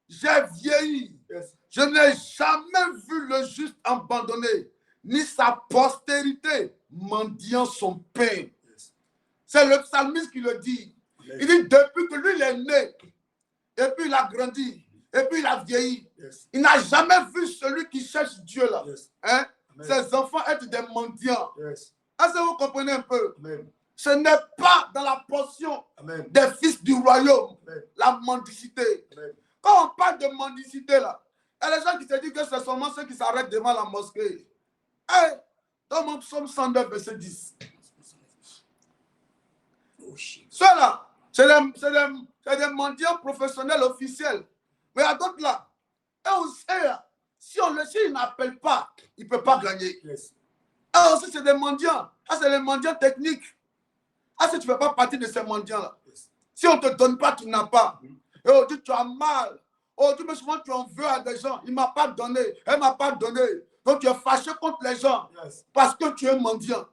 J'ai vieilli. Yes. Je n'ai jamais vu le juste abandonné, ni sa postérité mendiant son pain. Yes. C'est le psalmiste qui le dit. Yes. Il dit, depuis que lui, il est né, et puis il a grandi, et puis il a vieilli, Yes. il n'a jamais vu celui qui cherche Dieu là. Yes. Hein? Amen. Ses enfants être des mendiants. Yes. Est-ce que vous comprenez un peu? Amen. Ce n'est pas dans la portion Amen. des fils du royaume, Amen. la mendicité. Amen. Quand on parle de mendicité, là, il y a des gens qui se disent que c'est seulement ceux qui s'arrêtent devant la mosquée. Hey, dans mon psaume 109, verset 10. Ceux-là, c'est des mendiants professionnels officiels. Mais il y a d'autres là. Et aussi, s'ils n'appellent pas, ils ne peuvent pas gagner. Yes. Et aussi, c'est des mendiants. Ah, c'est les mendiants techniques. Ah, si tu ne fais pas partie de ces mendiants-là. Yes. Si on ne te donne pas, tu n'as pas. Et on dit, tu as mal. Oh, tu me souvent, tu en veux à des gens. Il ne m'a pas donné. Elle ne m'a pas donné. Donc, tu es fâché contre les gens. Yes. Parce que tu es mendiant.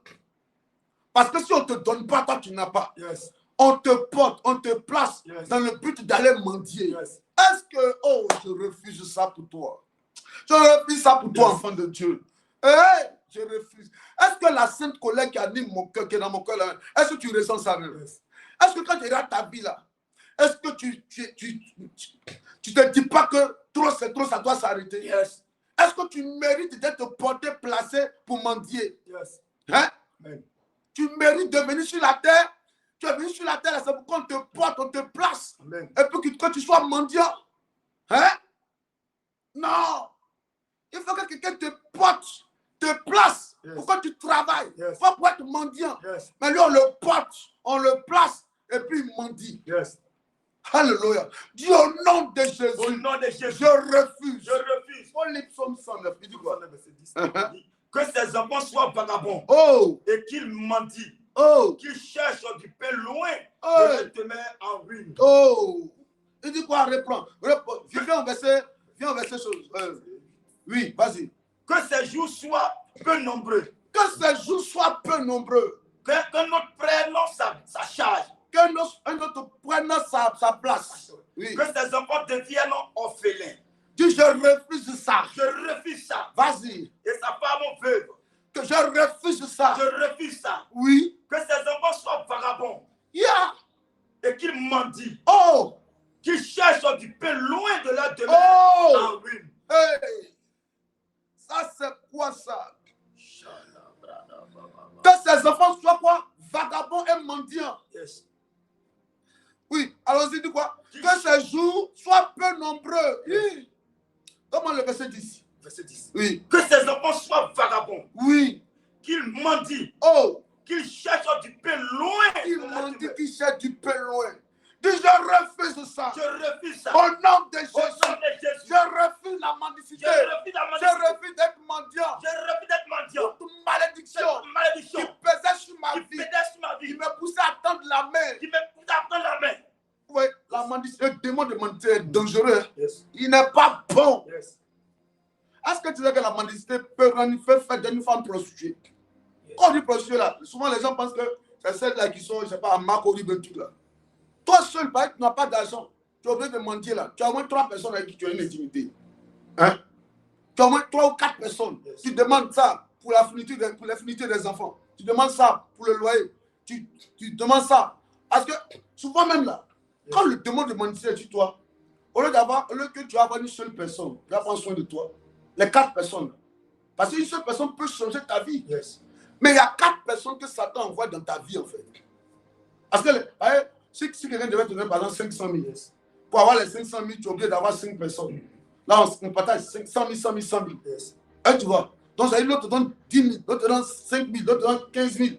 Parce que si on ne te donne pas, toi, tu n'as pas. Yes. On te porte, on te place Yes. dans le but d'aller mendier. Yes. Est-ce que, oh, je refuse ça pour toi. Je refuse ça pour toi, Yes. enfant de Dieu. Hey, je refuse. Est-ce que la sainte colère qui anime mon cœur, qui est dans mon cœur, là, est-ce que tu ressens ça même? Yes. Est-ce que quand tu regardes ta vie là, est-ce que tu te dis pas que trop c'est trop, ça doit s'arrêter? Yes. Est-ce que tu mérites d'être porté, placé pour mendier? Yes. Hein? Amen. Tu mérites de venir sur la terre. Tu es venu sur la terre, c'est pour qu'on te porte, on te place. Amen. Et puis que tu sois mendiant. Hein? Non. Il faut que quelqu'un te porte, te place, Yes. pour que tu travailles. Il Yes. faut pour être mendiant. Yes. Mais lui, on le porte, on le place, et puis il mendie. Yes. Alléluia. Dis au nom de Jésus, Au nom de Jésus, je refuse. je refuse. Oh, les psaumes 109, il dit quoi? Verset 10, il dit, que ces enfants soient vagabonds Oh, et qu'ils mendient, oh, qu'ils cherchent du pain loin Oh. de leur demeure en ruine. oh. Il dit quoi? Reprends. Viens au verset chose. Oui, vas-y. Que ces jours soient peu nombreux. Que ces jours soient peu nombreux. Que notre prenons sa charge. Que notre prenne sa place. Oui. Que ces enfants deviennent orphelins. Dis, je refuse ça. Je refuse ça. Vas-y. Et sa femme veuve. Que je refuse ça. Je refuse ça. Oui. Que ces enfants soient vagabonds Yeah. et qu'ils mendient. Oh. Qu'ils cherchent du pain loin de leur demeure Oh. en ruine. Hey. Ça, c'est quoi ça? Que ces enfants soient quoi? Vagabonds et mendiants. Yes. Oui. Allons-y, dis quoi? Que ces jours soient peu nombreux. Oui. Comment le verset 10? Verset 10. Oui. Que ces enfants soient vagabonds. Oui. Qu'ils mendient. Oh. Qu'ils cherchent du pain loin. Il de leur m'a dit demeure. qu'il cherche du pain loin. Dis, je refuse ça. Je refuse ça. Au nom de Jésus. Au nom de Jésus. Je refuse la mendicité. Je refuse la Je malédiction. refuse d'être mendiant. Je refuse d'être mendiant. Toute malédiction Cette malédiction qui pesait sur ma qui vie, pédale sur ma qui vie, me poussait à tendre la main. qui me pousse à prendre la main. Oui, la mendicité, le démon de mendicité est dangereux. Yes. Il n'est pas bon. Yes. Est-ce que tu sais que la mendicité peut faire d'une femme prostituée? Quand on dit prostituée, là, souvent les gens pensent que c'est celles-là qui sont, je ne sais pas, à Marco tout là. Toi seul, tu n'as pas d'argent. Tu es obligé de mentir là. Tu as au moins 3 personnes avec qui tu as une intimité. Hein? Tu as au moins 3 ou 4 personnes. Yes. Tu demandes ça pour la finité des enfants. Tu demandes ça pour le loyer. Tu demandes ça. Parce que souvent même là, quand le démon de mendicité est sur toi, au lieu que tu vas avoir une seule personne, tu vas prendre soin de toi. Les 4 personnes. Parce qu'une seule personne peut changer ta vie. Yes. Mais il y a 4 personnes que Satan envoie dans ta vie en fait. Parce que si quelqu'un devait te donner par exemple 500 000, Yes. pour avoir les 500 000, tu es obligé d'avoir 5 personnes. Là, on partage 100 000, 100 000, 100 000. Yes. Et tu vois. Donc, ça veut dire l'autre te donne 10 000, l'autre te donne 5 000, l'autre te donne 15 000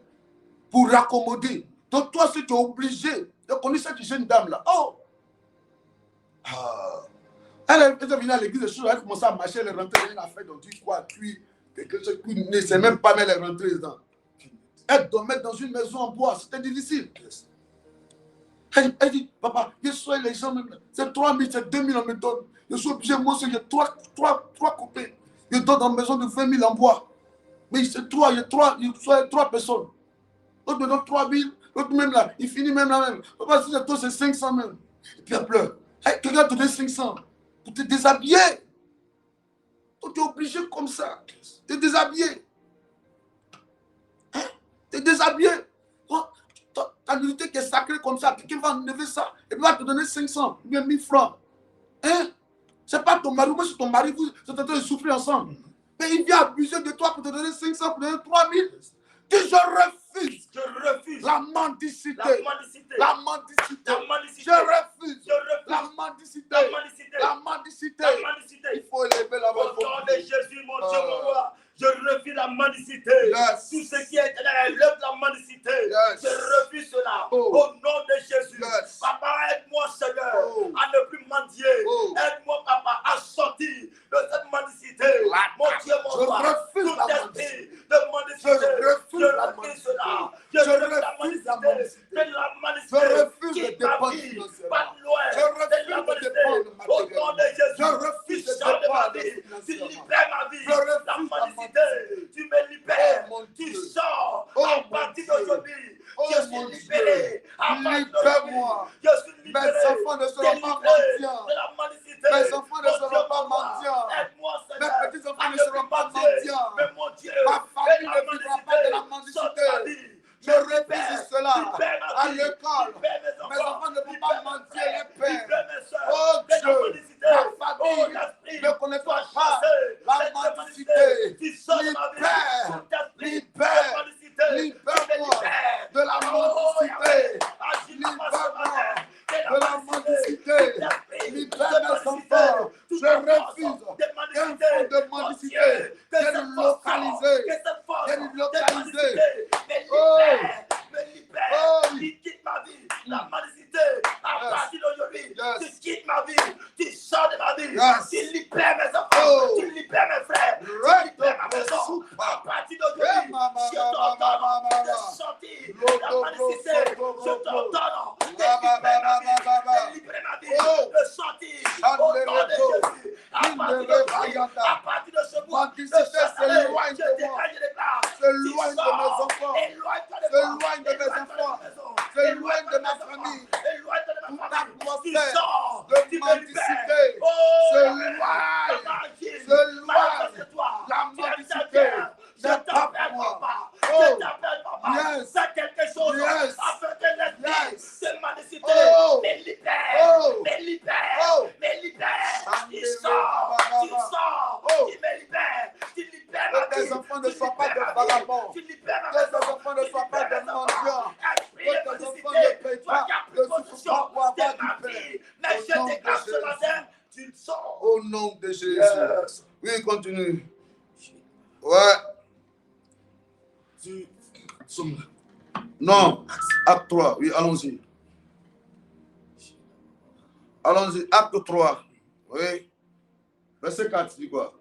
pour raccommoder. Donc, toi, si tu es obligé de connaître cette jeune dame-là, oh! Ah. Elle est venue à l'église, elle a commencé à marcher, elle est rentrée, elle a fait dans du quoi, cuit, quelque chose qui ne sait même pas, mais elle est rentrée dedans. Elle dormait dans une maison en bois, c'était difficile. Yes. Elle dit, papa, je sois les gens, c'est 3 000, c'est 2 000, on me donne. Je suis obligé, moi, j'ai 3 copains. Je dors dans une maison de 20 000 en bois. Mais c'est 3, il y a 3 personnes. L'autre me donne 3 000, l'autre même là, il finit même là même. Papa, si c'est toi, c'est 500 même. Et puis elle pleure. Hey, quelqu'un te donne 500 pour te déshabiller. Donc tu es obligé comme ça, te déshabiller. Hein? Te déshabiller. Ta nudité qui est sacrée comme ça, quelqu'un va enlever ça et puis va te donner 500 ou bien 1000 francs. Hein? C'est pas ton mari, moi c'est ton mari, vous êtes en train de souffrir ensemble. Mais il vient abuser de toi pour te donner 500, pour te donner 3000. Dis, je refuse Je refuse la mendicité. la mendicité. La mendicité. La mendicité. Je refuse Je refuse la mendicité. la mendicité. La mendicité. La mendicité. Il faut élever la voix. Au nom de Jésus, mon Dieu, mon roi, je refuse la mendicité. Yes. Tout ce qui est éternel, lève la mendicité. Yes. Je refuse cela. Oh. Au nom de Jésus. Yes. Papa, aide-moi, Seigneur, Oh. à ne plus mendier. Oh. Aide-moi, Papa, à sortir de cette mendicité. Mon Dieu, mon Je roi, refuse tout la esprit de mendicité. Je refuse la refuse cela. Je refuse la refuse la mendicité. mendicité. De la Je mendicité. refuse de Quitte ma dépendre vie. financièrement. Pas de loin. Je refuse de la de mendicité. dépendre Au nom de Jésus. Je refuse Tu de sors de ma dépendre vie. Tu financièrement. libères ma vie. Je refuse La la mendicité. mendicité. Tu me libères. Oh, mon Tu Dieu. sors. Oh, À mon partir Dieu. d'aujourd'hui. Oh, Je suis mon libéré. Dieu. À partir Libère-moi. d'aujourd'hui. Je suis libéré. Mes enfants ne seront pas Délivré mendiants. de la mendicité. Mes enfants ne Mon seront Dieu, pas mon roi, mendiants. Aide-moi, Mes Seigneur. petits-enfants à ne plus seront pas mendier. mendiants. Mais mon Dieu, Ma famille fais la ne vivra pas de la mendicité. Sors de mendicité. ma vie. Je refuse cela. Libère ma À vie. l'école, Libère mes enfants ne vont pas mendier les pères. Libère mes soeurs. Oh de la Dieu, mendicité. ma Oh, famille l'esprit ne connaîtra soit pas chassé. la Cette mendicité. Tu sors de ma vie. Libère, Tout esprit libère, de mendicité. libère-moi Tu de la mendicité. Libère-moi de la mendicité. Libère mes enfants. Je refuse qu'un fond de mendicité vienne localiser. Vienne localiser. Oh. Me libère. Oh. Tu quittes ma vie. La mendicité. À Yes. partir d'aujourd'hui. Yes. Tu quittes ma vie. Tu sors de ma vie. Yes. Tu libères mes enfants. Oh. Tu libères mes frères. Tu Right. libères ma maison. À partir d'aujourd'hui. Eh, mama, Je mama, t'ordonne mama, de sortir. Lo, La lo, mendicité. lo, lo, Je lo, t'ordonne de Ba, ba, libérer ba, ma ba, ba. vie. De libérer ma vie. Oh. De sortir. Au nom de Jésus. À In partir the d'aujourd'hui. Rayanda. À partir de ce mois. Mendicité s'éloigne Je de déclare, moi. je déclare. S'éloigne Tu de sors. mes enfants. Éloigne-toi de moi. S'éloigne de mes Éloigne-toi enfants. ma maison. S'éloigne de ma mes enfants. famille. Éloigne-toi de ma Toute famille. Tu atmosphère sors. de Tu me mendicité libères. Oh, s'éloigne. S'éloigne. La mendicité n'est pas pour moi. Je Oh. t'appelle papa. Yes. Fais quelque chose Yes. afin que l'esprit Yes. de mendicité Oh. me libère. Oh. Me libère. Oh. Me libère. Tu Sandere, sors. baba, Tu baba. sors. Oh. Tu me libères. Tu libères ma Que tes vie. enfants ne Tu soient pas libères des ma vie. vagabonds. Tu libères ma Que tes maison. enfants ne Tu soient pas libères des mes enfants. mendiants. Esprit Que de tes mendicité, enfants ne payent toi pas qui as pris de souffrance possession pour avoir de ma du pain. vie. Mais Au je nom de déclare ce Jésus. matin, tu sors. Au nom de Jésus. Yes. Oui, continue. Ouais. Tu sommes Non. Acte 3. Oui, allons-y. Allons-y. Acte 3. Oui. Verset 4, dis quoi?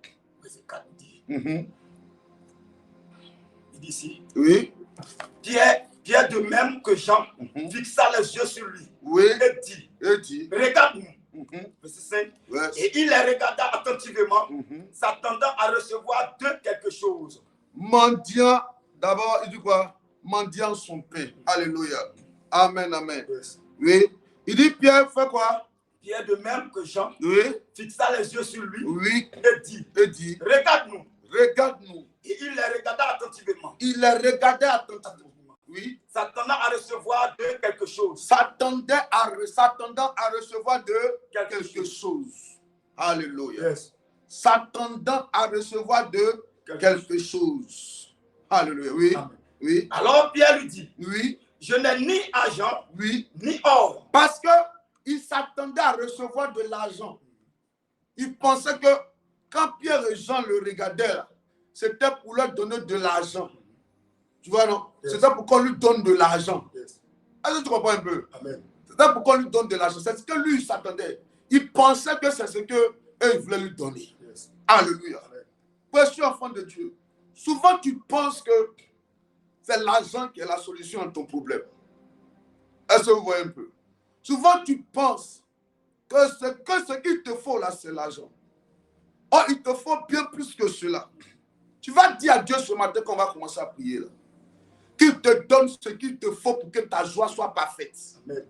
Verset 4 dit. Mhm. Il dit ici. Oui. Pierre de même que Jean fixa les yeux sur lui Oui. et dit, Et dit. regarde-nous. Mhm. Verset 5. Yes. Et il les regarda attentivement, Mhm. s'attendant à recevoir de quelque chose. Mendiant, d'abord, il dit quoi? Mendiant son pain. Alléluia. Amen, amen. Yes. Oui. Il dit, Pierre fait quoi? Pierre de même que Jean Oui. fixa les yeux sur lui Oui. et dit, Et dit, regarde-nous. regarde-nous. Et il les regarda attentivement, Il les regardait attentivement. Oui. s'attendant à recevoir de quelque chose. S'attendant à recevoir de quelque chose. Alléluia. Yes. S'attendant à recevoir de quelque chose. Alléluia. Oui. Amen. Oui. Alors Pierre lui dit, Oui. je n'ai ni argent, Oui. ni or. Parce que il s'attendait à recevoir de l'argent. Il pensait que quand Pierre et Jean le regardaient, là, c'était pour leur donner de l'argent. Tu vois, non? Yes. C'était pour qu'on lui donne de l'argent. Yes. Est-ce que tu comprends un peu? Amen. C'était pour qu'on lui donne de l'argent. C'est ce que lui, il s'attendait. Il pensait que c'est ce qu'eux, ils voulaient lui donner. Yes. Alléluia. Amen. Précieux enfant de Dieu. Souvent, tu penses que c'est l'argent qui est la solution à ton problème. Est-ce que vous voyez un peu? Souvent, tu penses que ce qu'il te faut là, c'est l'argent. Oh, il te faut bien plus que cela. Tu vas dire à Dieu ce matin qu'on va commencer à prier là. Qu'il te donne ce qu'il te faut pour que ta joie soit parfaite. Amen.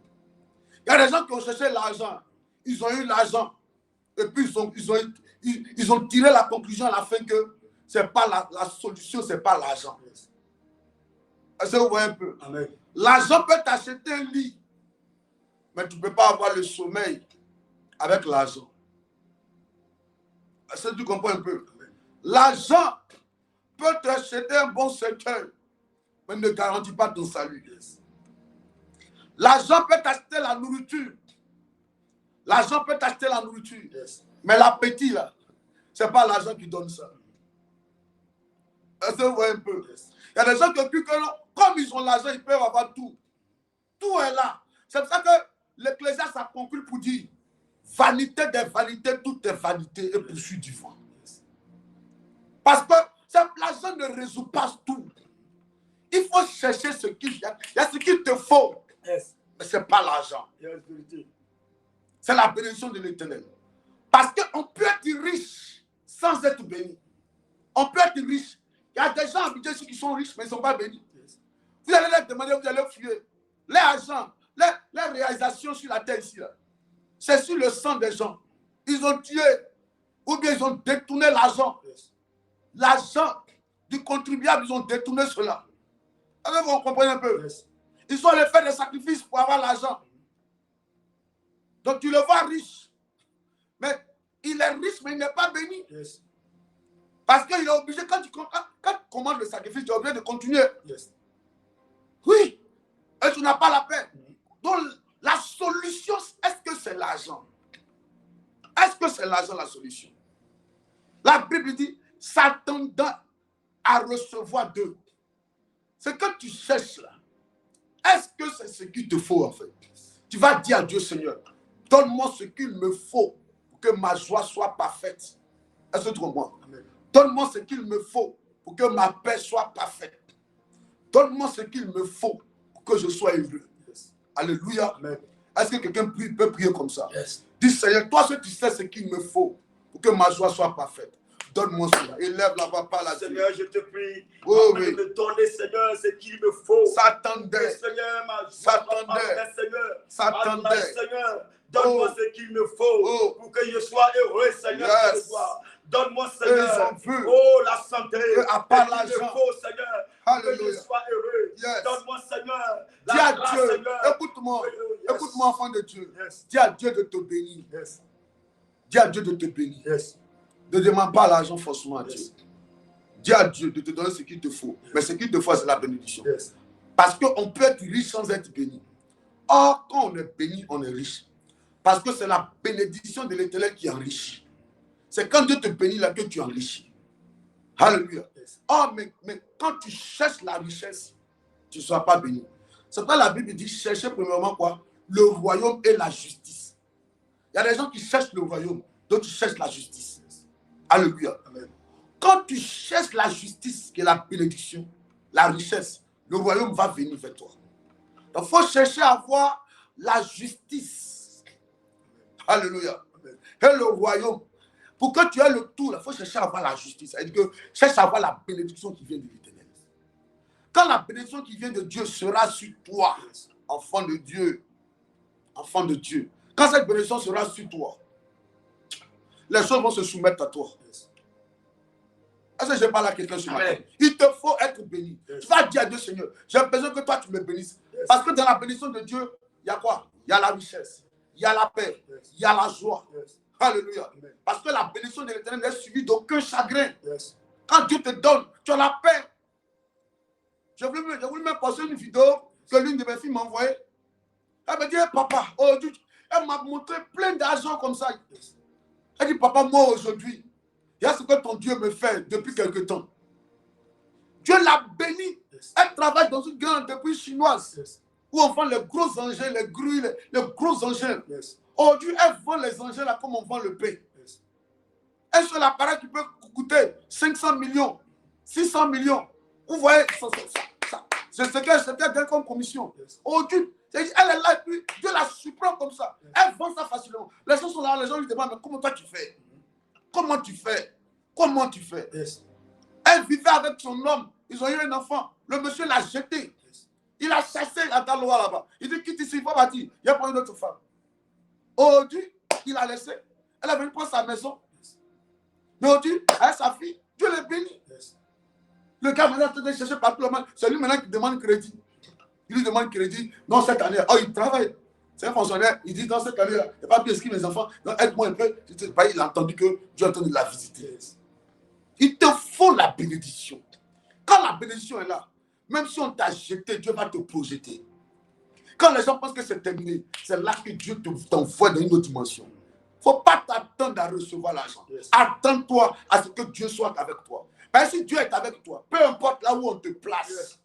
Il y a des gens qui ont cherché l'argent. Ils ont eu l'argent. Et puis ils ont tiré la conclusion à la fin que c'est pas la solution, c'est pas l'argent. Yes. Est-ce que vous voyez un peu? Amen. L'argent peut t'acheter un lit. Mais tu ne peux pas avoir le sommeil avec l'argent. Est-ce que tu comprends un peu? L'argent peut t'acheter un bon cercueil. mais ne garantit pas ton salut. L'argent peut t'acheter la nourriture. L'argent peut t'acheter la nourriture. Mais l'appétit, là, ce n'est pas l'argent qui donne ça. Est-ce que vous voyez un peu? Il y a des gens qui ont cru que non, comme ils ont l'argent, ils peuvent avoir tout. Tout est là. C'est pour ça que l'Ecclésiaste a conclu pour dire vanité des vanités, tout est vanité et poursuite du vent. Parce que l'argent ne résout pas tout. Il faut chercher ce qu'il y a. Il y a ce qu'il te faut. Mais ce n'est pas l'argent. C'est la bénédiction de l'Éternel. Parce qu'on peut être riche sans être béni. On peut être riche. Il y a des gens habitués qui sont riches, mais ils ne sont pas bénis. Vous allez leur demander, vous allez fuir. Les agents, les réalisations sur la terre ici, c'est sur le sang des gens. Ils ont tué, ou bien ils ont détourné l'argent. L'argent du contribuable, ils ont détourné cela. Alors, vous comprenez un peu? Ils sont allés faire des sacrifices pour avoir l'argent. Donc tu le vois riche. Mais il est riche, mais il n'est pas béni. Parce qu'il est obligé, quand tu commandes le sacrifice, tu es obligé de continuer. Oui. Et tu n'as pas la paix. Donc la solution, est-ce que c'est l'argent? Est-ce que c'est l'argent la solution? La Bible dit, s'attendant à recevoir d'eux. Ce que tu cherches là, est-ce que c'est ce qu'il te faut en fait? Tu vas dire à Dieu, Seigneur, donne-moi ce qu'il me faut pour que ma joie soit parfaite. Est-ce que tu comprends? Donne-moi ce qu'il me faut pour que ma paix soit parfaite. Donne-moi ce qu'il me faut pour que je sois heureux. Alléluia. Est-ce que quelqu'un peut prier comme ça? Dis, Seigneur, toi, tu sais ce qu'il me faut pour que ma joie soit parfaite. Donne-moi cela. Élève la voix par la Seigneur, je te prie. Oh, oui. De me donner, Seigneur, ce qu'il me faut. S'attendait. Seigneur, ma S'attendait. Seigneur, donne-moi ce qu'il me faut pour que je sois heureux, Seigneur. Donne-moi, Seigneur, la santé. À part l'argent. Il me faut, Seigneur, pour que je sois heureux. Donne-moi, Seigneur, dis à Dieu, écoute-moi, écoute-moi, enfant de Dieu. Dis à Dieu de te bénir. Dis à Dieu de te bénir. Ne demande pas l'argent forcément à Dieu. Dis à Dieu de te donner ce qu'il te faut. Mais ce qu'il te faut, c'est la bénédiction. Parce qu'on peut être riche sans être béni. Or, quand on est béni, on est riche. Parce que c'est la bénédiction de l'Éternel qui enrichit. C'est quand Dieu te bénit là que tu enrichis. Alléluia. Or, mais quand tu cherches la richesse, tu ne seras pas béni. C'est pourquoi la Bible dit chercher premièrement quoi? Le royaume et la justice. Il y a des gens qui cherchent le royaume, d'autres qui cherchent la justice. Alléluia. Amen. Quand tu cherches la justice, qui est la bénédiction, la richesse, le royaume va venir vers toi. Donc, il faut chercher à avoir la justice. Alléluia. Amen. Et le royaume. Pour que tu aies le tout, il faut chercher à avoir la justice. C'est-à-dire que cherche à avoir la bénédiction qui vient de l'Éternel. Quand la bénédiction qui vient de Dieu sera sur toi, enfant de Dieu, quand cette bénédiction sera sur toi, les choses vont se soumettre à toi. Est-ce que je parle à quelqu'un ce matin? Il te faut être béni. Tu vas dire à Dieu, Seigneur, j'ai besoin que toi tu me bénisses. Parce que dans la bénédiction de Dieu, il y a quoi? Il y a la richesse, il y a la paix, il y a la joie. Alléluia. Parce que la bénédiction de l'Éternel n'est suivie d'aucun chagrin. Quand Dieu te donne, tu as la paix. J'ai voulu même poster une vidéo que l'une de mes filles m'a envoyée. Elle me dit, papa, aujourd'hui, elle m'a montré plein d'argent comme ça. Elle dit, papa, moi aujourd'hui, il y a ce que ton Dieu me fait depuis quelque temps. Dieu l'a béni. Elle travaille dans une grande entreprise chinoise où on vend les gros engins, les grues, les gros engins. Aujourd'hui, elle vend les engins là comme on vend le pain. Un seul appareil qui peut coûter 500 millions, 600 millions. Vous voyez, c'est ce qu'elle gagne comme commission. Aujourd'hui, elle est là et puis Dieu la surprend comme ça. Elle vend ça facilement. Les gens sont là, les gens lui demandent, mais comment toi tu fais? Comment tu fais? Comment tu fais? Elle vivait avec son homme. Ils ont eu un enfant. Le monsieur l'a jeté. Il a chassé à Daloa là-bas. Il dit, quitte ici, il faut partir. Il n'y a pas une autre femme. Aujourd'hui, il a laissé. Elle a venu prendre sa maison. Mais aujourd'hui, avec sa fille, Dieu l'a béni. Le gars maintenant est en train de chercher partout le monde. C'est lui maintenant qui demande crédit. Il lui demande crédit. Non, cette année, il travaille. C'est un fonctionnaire. Il dit, dans cette année-là, il n'y a pas pu inscrire mes enfants. Donc, aide-moi un peu. Il a entendu que Dieu est en train de la visiter. Il te faut la bénédiction. Quand la bénédiction est là, Même si on t'a jeté, Dieu va te projeter. Quand les gens pensent que c'est terminé, c'est là que Dieu t'envoie dans une autre dimension. Il ne faut pas t'attendre à recevoir l'argent. Yes. Attends-toi à ce que Dieu soit avec toi. Parce que si Dieu est avec toi, peu importe là où on te place, Yes.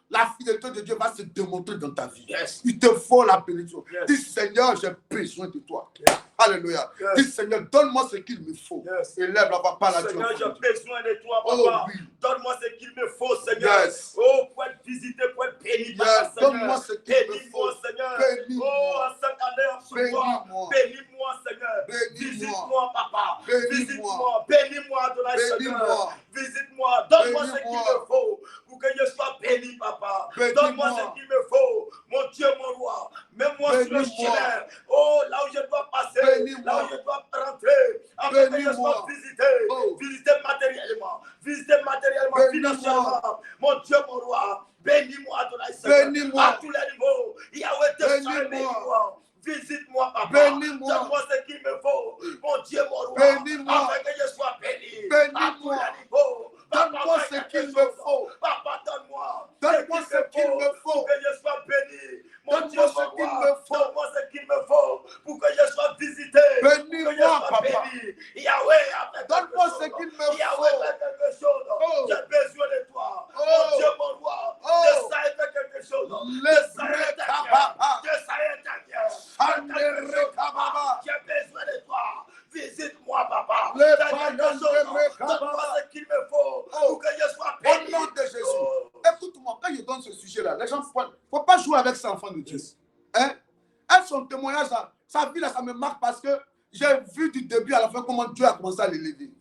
la fidélité de Dieu va se démontrer dans ta vie. Yes. Il te faut la bénédiction. Yes. Dis Seigneur, j'ai besoin de toi. Yes. Alléluia. Yes. Dis Seigneur, donne-moi ce qu'il me faut. Yes. Élève la voix par la Seigneur, Dieu. j'ai besoin de toi, Oh, papa. oui. Donne-moi ce qu'il me faut, Seigneur. Yes. Oh, pour être visité, pour être béni, Yes. papa, Seigneur. Donne-moi ce qu'il me Bénis-moi, faut. Seigneur. Bénis-moi. Oh, en cette année, en ce mois, Bénis-moi. bénis-moi, Seigneur. Bénis-moi. Visite-moi, papa. Bénis-moi. Visite-moi. Bénis-moi, Adonai, Bénis-moi. Seigneur. Visite-moi. Donne-moi ce qu'il Bénis-moi. me faut pour que je sois béni, papa. Bénis-moi. Donne-moi ce qu'il me faut, mon Dieu, mon roi. Mets-moi sur le Bénis-moi. chemin. Oh, là où je dois passer, Bénis-moi. là où je dois rentrer, afin que je Bénis-moi. sois visité, Oh. visité matériellement, Bénis-moi. financièrement. Mon Dieu, mon roi, bénis-moi, Adonai Seigneur, Bénis-moi. à tous les niveaux. Yahweh, tes Bénis-moi. soins, bénis-moi. Visite-moi, papa. Bénis-moi. Donne-moi ce qu'il me faut, mon Dieu, mon roi, Bénis-moi. afin que je sois béni. Bénis-moi. À tous les niveaux. Papa, Donne-moi fais ce quelque qu'il me chose. faut. Papa, donne-moi. Donne-moi ce qu'il me faut. Pour que je sois béni. Mon Donne-moi Dieu, ce mon qu'il roi, me faut. donne-moi ce qu'il me faut pour que je sois visité. Bénis-moi, que je sois papa. béni. Yahweh a fait Donne-moi quelque ce chose. qu'il me Yahweh faut. fait quelque chose. Oh. J'ai besoin de toi. Oh. Mon Dieu, mon roi. Oh. Descends et fais quelque chose. Descends et Papa. t'inquiète. Descends et t'inquiète. Sandere kababa. J'ai besoin de toi. Visite-moi, papa. Le Fais quelque chose. Sandere kababa. Donne-moi ce qu'il me faut Oh. pour que je sois Au béni. nom de Jésus. Oh. Écoute-moi, quand je donne ce sujet-là, les gens ne faut pas jouer avec ça, enfant de Dieu. Hein? Et son témoignage, sa vie, là, ça me marque parce que j'ai vu du début à la fin comment Dieu a commencé à l'élever.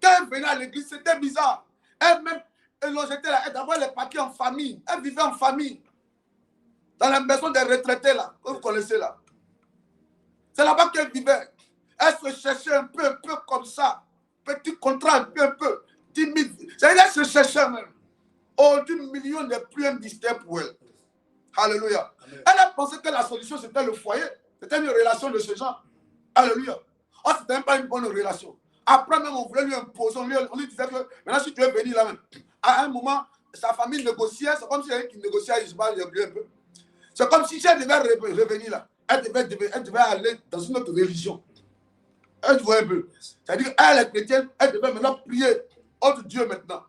Quand elle venait à l'église, c'était bizarre. Elle-même, j'étais là, d'abord elle est partie en famille. Elle vivait en famille. Dans la maison des retraités, là, que vous connaissez là. C'est là-bas qu'elle vivait. Elle se cherchait un peu comme ça. Petit contrat, un peu. Timide. Elle se cherchait même. Aucun million de plus mystère pour elle. Alléluia. Amen. Elle a pensé que la solution c'était le foyer. C'était une relation de ce genre. Alléluia. Oh, c'était même pas une bonne relation. Après même, on voulait lui imposer. On lui disait que maintenant, si tu veux venir là même. À un moment, sa famille négociait. C'est comme si elle qui négociait, je sais pas, j'ai oublié un peu. C'est comme si elle devait revenir là. Elle devait aller dans une autre religion. Elle voit un peu. C'est-à-dire qu'elle est chrétienne, elle devait maintenant prier autre Dieu maintenant.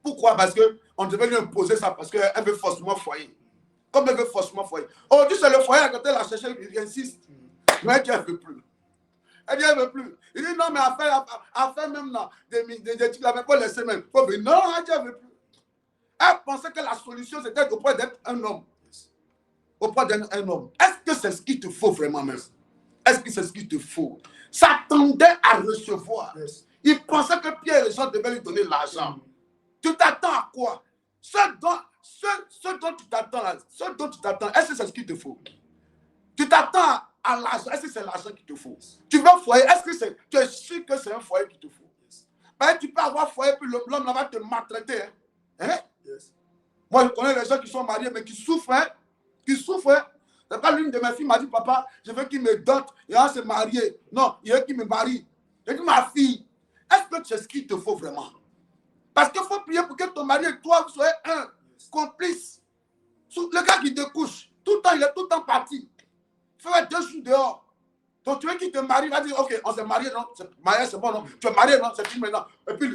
Pourquoi? Parce qu'on devait lui imposer ça, parce qu'elle veut forcément foyer. Comme elle veut forcément foyer. Aujourd'hui, c'est le foyer, quand elle a cherché, il insiste. Mais elle dit, elle ne veut plus. Elle dit, elle ne veut plus. Il dit, non, mais à faire même là, des trucs là, mais pas laisser même. Il faut venir. Non, elle dit, elle ne veut plus. Elle pensait que la solution, c'était auprès d'être un homme. Auprès d'un homme. Est-ce que c'est ce qu'il te faut vraiment même? Est-ce que c'est ce qu'il te faut? S'attendait à recevoir. Il pensait que Pierre et Jean devaient lui donner l'argent. Tu t'attends à quoi? Ce dont tu t'attends là, est-ce que c'est ce qu'il te faut? Tu t'attends à l'argent, est-ce que c'est l'argent qu'il te faut? Tu veux un foyer, est-ce que tu es sûr que c'est un foyer qu'il te faut? Ben, tu peux avoir un foyer, puis l'homme là va te maltraiter. Hein? Yes. Moi, je connais les gens qui sont mariés, mais qui souffrent. Hein? Qui souffrent. Hein? C'est pas l'une de mes filles m'a dit, papa, je veux qu'il me dote, et on se marier. Non, il veut qu'il me marie. J'ai dit, ma fille, est-ce que c'est ce qu'il te faut vraiment? Parce qu'il faut prier pour que ton mari et toi, vous soyez un complice. Le gars qui te couche, tout le temps, il est tout le temps parti. Il fait 2 jours dehors. Donc tu veux qu'il te marie, il va dire, ok, on s'est marié, non? Marié, c'est bon, non? Tu es marié, non? C'est fini maintenant. Et puis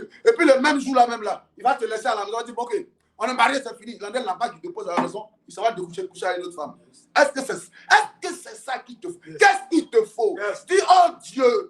le même jour là même là, il va te laisser à la maison, il va dire, ok, on est marié, c'est fini. Il en est là-bas, il te pose à la maison, il s'en va te coucher avec une autre femme. Est-ce que c'est ça qu'il te faut? Qu'est-ce qu'il te faut? Dis, oh Dieu,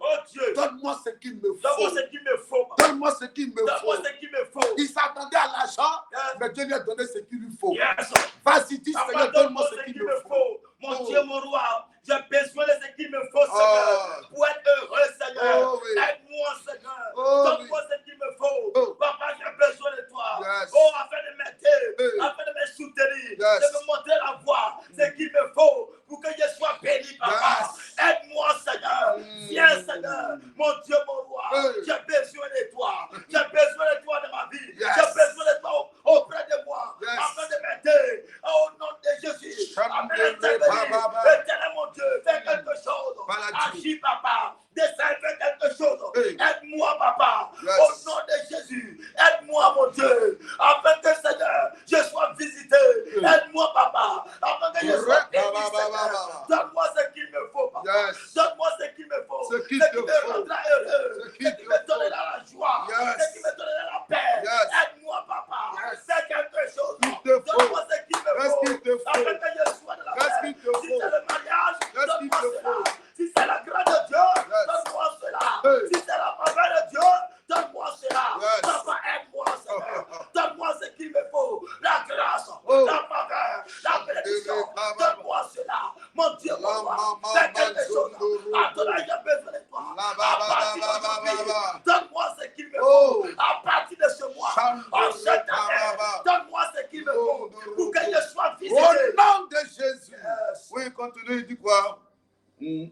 donne-moi ce qu'il me faut. Donne-moi ce qu'il me faut. Donne-moi ce qu'il me faut. Donne-moi ce qu'il me faut. Il s'attendait à l'argent, mais Dieu lui a donné ce qu'il lui faut. Yes. Vas-y, dis, Seigneur, donne-moi ce qu'il me faut. Mon Dieu, mon roi, j'ai besoin de ce qu'il me faut, Seigneur, pour être heureux, Seigneur. Oui. Aide-moi, Seigneur. Donne-moi Oui. ce qu'il me faut. Papa, j'ai besoin de toi. Yes. Oh, afin de m'aider, Oui. afin de me soutenir, Yes. de me montrer la voie, ce qu'il me faut pour que je sois béni, papa. Yes. Aide-moi, Seigneur. Viens, Seigneur. Mon Dieu, mon roi, Oui. j'ai besoin de toi. J'ai besoin de toi dans ma vie. Yes. J'ai besoin de toi auprès de moi, Yes. afin de m'aider. Au nom de Jésus. Amen. Éternel, mon Dieu, fais quelque chose. Agis, papa. Descends, fais quelque chose. Hey. Aide-moi, papa. Yes. Au nom de Jésus. Aide-moi, mon Dieu. Afin que Yes. Donne-moi ce qu'il me faut. Ce Ce qu'il qui te me faut. rendra heureux. Ce Ce qu'il qui te me faut. donnera la joie. Yes. Ce qui me donnera la paix. Yes. Aide-moi, papa. Yes. C'est quelque chose. Il te faut. Donne-moi ce qu'il me Qu'est-ce faut. qu'il te faut? Afin que je sois de la Qu'est-ce paix. qu'il te Si faut? c'est le mariage, Qu'est-ce qu'il donne-moi te cela. faut? Si c'est la grâce de Dieu, Yes. donne-moi cela. Hey. Si c'est la faveur de Dieu, donne-moi cela. Yes. Papa, aide-moi, Seigneur. Donne-moi ce qu'il me faut. La grâce, Oh. la faveur, la bénédiction. Baba. Donne-moi cela. Mon Dieu, La mon roi. mama Fais quelque chose. Zondoro. Adonai, j'ai besoin de toi. La À baba partir baba d'aujourd'hui, baba. donne-moi ce qu'il me Oh. faut. À partir de ce mois, Chandoro en cette année, baba. donne-moi ce qu'il me faut pour que je sois Au visité. nom de Jésus. Yes. Oui, continue, il dit quoi? Yes.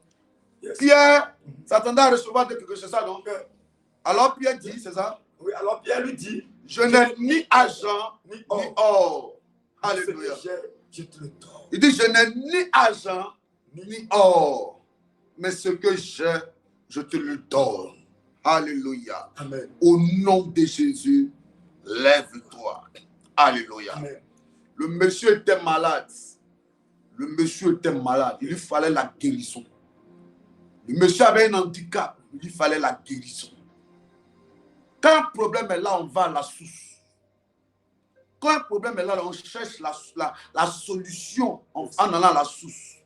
Pierre s'attendait à recevoir quelque chose, c'est ça, non? Okay. Alors Pierre dit, c'est ça? Oui, alors Pierre lui dit, Je n'ai ni argent, ni ni or. or. Ce Alléluia. que j'ai, je te le donne. Il dit, je n'ai ni argent, ni or. Mais ce que j'ai, je te le donne. Alléluia. Amen. Au nom de Jésus, lève-toi. Alléluia. Amen. Le monsieur était malade. Le monsieur était malade. Il lui fallait la guérison. Le monsieur avait un handicap. Il lui fallait la guérison. Quand un problème est là, on va à la source. Quand un problème est là, on cherche la solution en allant à la source.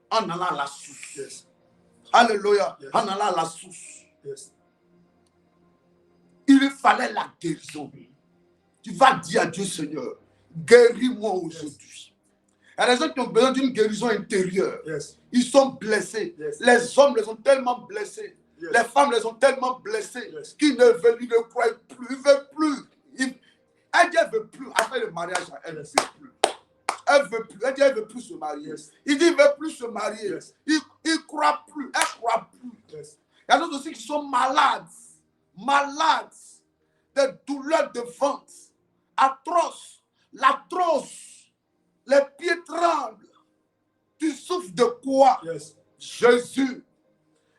En allant à la source. Yes. Alléluia. Yes. En allant à la source. Yes. Il lui fallait la guérison. Tu vas dire à Dieu, Seigneur, guéris-moi aujourd'hui. Il y a des gens qui ont besoin d'une guérison intérieure. Yes. Ils sont blessés. Yes. Les hommes les ont tellement blessés. Yes. Les femmes les ont tellement blessés Yes. qu'ils ne veulent, ils ne croient plus. Ils ne veulent plus. Elle dit, elle ne veut plus. Après le mariage, elle ne Yes. veut plus. Elle veut plus. Elle dit, elle ne veut plus se marier. Yes. Il dit, il ne veut plus se marier. Yes. Il ne croit plus. Elle ne croit plus. Yes. Il y a d'autres aussi qui sont malades. Malades. Des douleurs de ventre. Atroces. L'atroce. Les pieds tremblent. Tu souffres de quoi? Yes. Jésus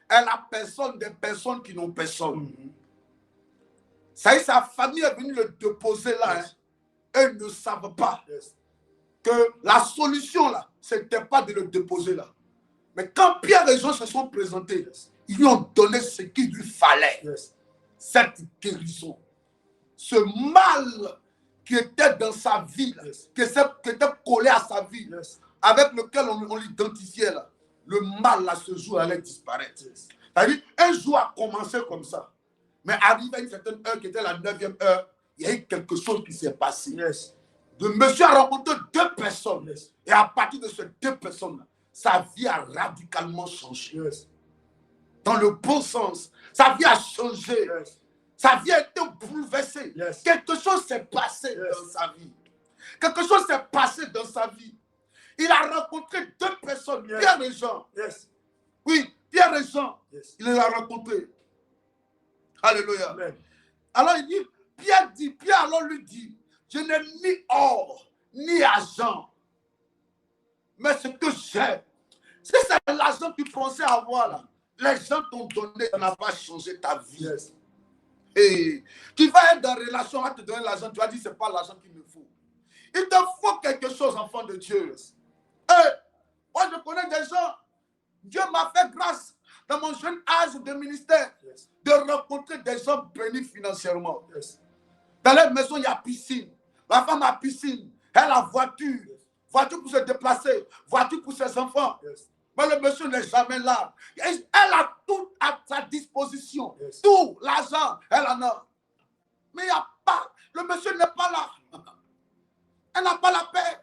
est la personne des personnes qui n'ont personne. Mm-hmm. Ça y est, sa famille est venue le déposer là. Yes. Hein. Ils ne savent pas Yes. que la solution là, ce n'était pas de le déposer là. Mais quand Pierre et Jean se sont présentés, Yes. ils lui ont donné ce qu'il lui fallait. Yes. Cette guérison. Ce mal qui était dans sa vie, là, Yes. qui était collé à sa vie, Yes. avec lequel on l'identifiait là, le mal là, ce jour allait disparaître. Yes. C'est-à-dire, un jour a commencé comme ça. Mais arrivé à une certaine heure, qui était la 9e heure, il y a eu quelque chose qui s'est passé. Yes. Le monsieur a rencontré 2 personnes. Yes. Et à partir de ces 2 personnes-là, sa vie a radicalement changé. Yes. Dans le bon sens, sa vie a changé. Yes. Sa vie a été bouleversée. Yes. Quelque chose s'est passé Yes. dans sa vie. Quelque chose s'est passé dans sa vie. Il a rencontré 2 personnes, Yes. Pierre et Jean. Yes. Oui, Pierre et Jean. Yes. Il les a rencontrés. Alléluia. Amen. Alors il dit, Pierre alors lui dit, je n'ai ni or, ni argent. Mais ce que j'ai, si c'est l'argent que tu pensais avoir là, les gens t'ont donné, ça n'a pas changé ta vie. Yes. Et tu vas être dans une relation, on va te donner l'argent, tu vas dire, c'est pas l'argent qu'il me faut. Il te faut quelque chose, enfant de Dieu. Et moi, je connais des gens, Dieu m'a fait grâce dans mon jeune âge de ministère, Yes. de rencontrer des gens bénis financièrement. Yes. Dans la maison, il y a piscine. La femme a piscine. Elle a voiture. Voiture pour se déplacer. Voiture pour ses enfants. Yes. Mais le monsieur n'est jamais là. Elle a tout à sa disposition. Yes. Tout, l'argent, elle en a. Mais il n'y a pas. Le monsieur n'est pas là. Elle n'a pas la paix.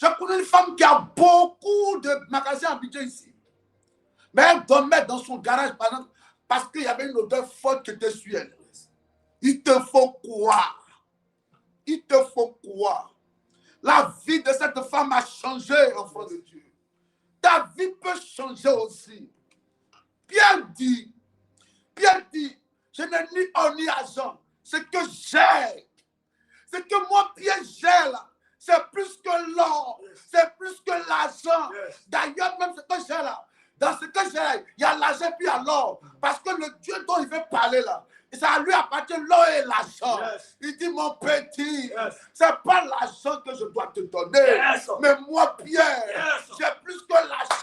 Je connais une femme qui a beaucoup de magasins à budget ici. Mais elle dormait dans son garage parce qu'il y avait une odeur forte qui était sur elle. Il te faut croire. Il te faut croire. La vie de cette femme a changé, enfant de Dieu. Ta vie peut changer aussi. Pierre dit, je n'ai ni or ni argent. Ce que j'ai, ce que moi, Pierre, j'ai là, c'est plus que l'or, c'est plus que l'argent. Yes. D'ailleurs, même ce que j'ai là, dans ce que j'ai, il y a l'argent puis il y a l'or. Parce que le Dieu dont il veut parler là, ça lui appartient l'or et l'argent. Yes. Il dit, mon petit, Yes. c'est pas l'argent que je dois te donner. Yes. Mais moi, Pierre, Yes. j'ai plus que l'argent.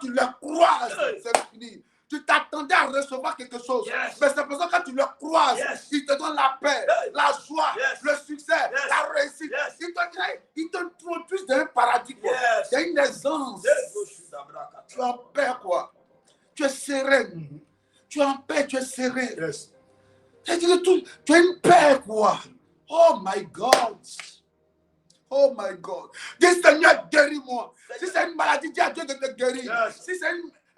tu les croises, c'est fini. Tu t'attendais à recevoir quelque chose. Mais c'est pour ça que quand tu le croises, il te donne la paix, la joie, le succès, la réussite. Il te introduit dans un paradis. Il y a une aisance. Tu es en paix, quoi. Tu es serein. Tu es en paix, tu es serein. Tu as une paix, quoi. Oh my God. Oh my God. Dis Seigneur, guéris-moi. Si c'est une maladie, dis à Dieu de te guérir. Si c'est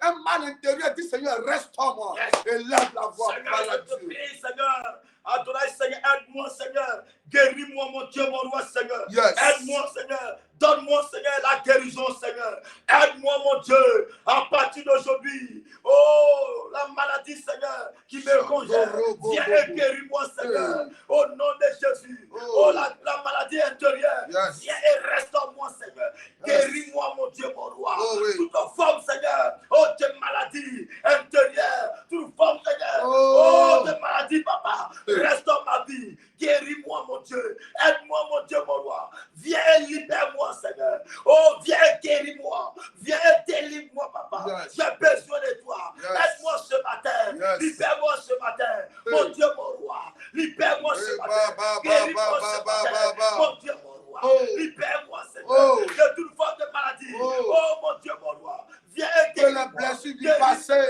un mal intérieur, dis Seigneur, restaure-moi. Et lève la voix. Seigneur, je te prie, Seigneur. Adonai, Seigneur, aide-moi, Seigneur. Guéris-moi, mon Dieu, mon roi, Seigneur. Aide-moi, Seigneur. Donne-moi, Seigneur, la guérison, Seigneur. Aide-moi, mon Dieu, à partir d'aujourd'hui. Oh, la maladie, Seigneur, qui me congèle. Viens et guéris-moi, Seigneur. Au nom de Jésus. Oh, la maladie intérieure. Viens et restaure-moi, Seigneur. Guéris-moi, mon Dieu, mon roi. Toute forme, Seigneur. Oh, de maladie intérieure. Toute forme, Seigneur. Oh, de maladie, papa. Restaure ma vie. Guéris-moi, mon Dieu. Aide-moi, mon Dieu, mon roi. Viens et libère-moi, Seigneur. Oh, viens et guéris-moi. Viens et délivre-moi, papa. J'ai besoin de toi. Aide-moi ce matin. Libère-moi ce matin. Mon Dieu, mon roi. Libère-moi ce matin. Guéris-moi ce matin. Mon Dieu, mon roi. Libère-moi, Seigneur. De toute forme de maladie. Oh, mon Dieu, mon roi. Viens et guéris-moi. Que la blessure du passé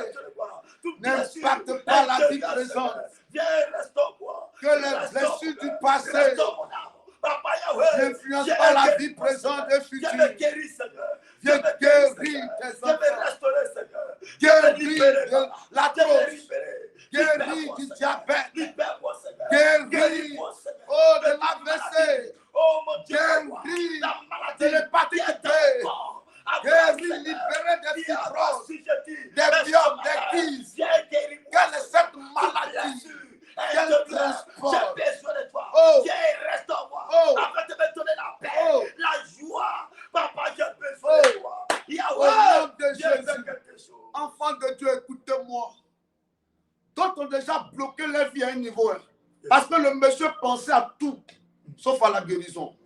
n'impacte pas la vie présente. Viens et restaure-moi. Que les blessures du passé n'influencent pas la vie présente et future. Viens me guérir, Seigneur. Viens guérir tes enfants. Viens me restaurer, Seigneur. Guéris de la cause. Guéris du diabète. Libère-moi, Seigneur. Guéris, oh, de l'AVC. Oh, mon Dieu, Guéris la maladie de l'hépatite B. Guéris, libéré des fibroses, des biomes, des crises. Quelle est cette maladie? Quel transport? J'ai besoin de toi. Viens et restaure-moi. Afin de me donner la paix, la joie. Papa, j'ai besoin de toi. Au nom de Jésus, enfants de Dieu, écoutez-moi. D'autres ont déjà bloqué leur vie à un niveau. Parce que le monsieur pensait à tout, sauf à la guérison.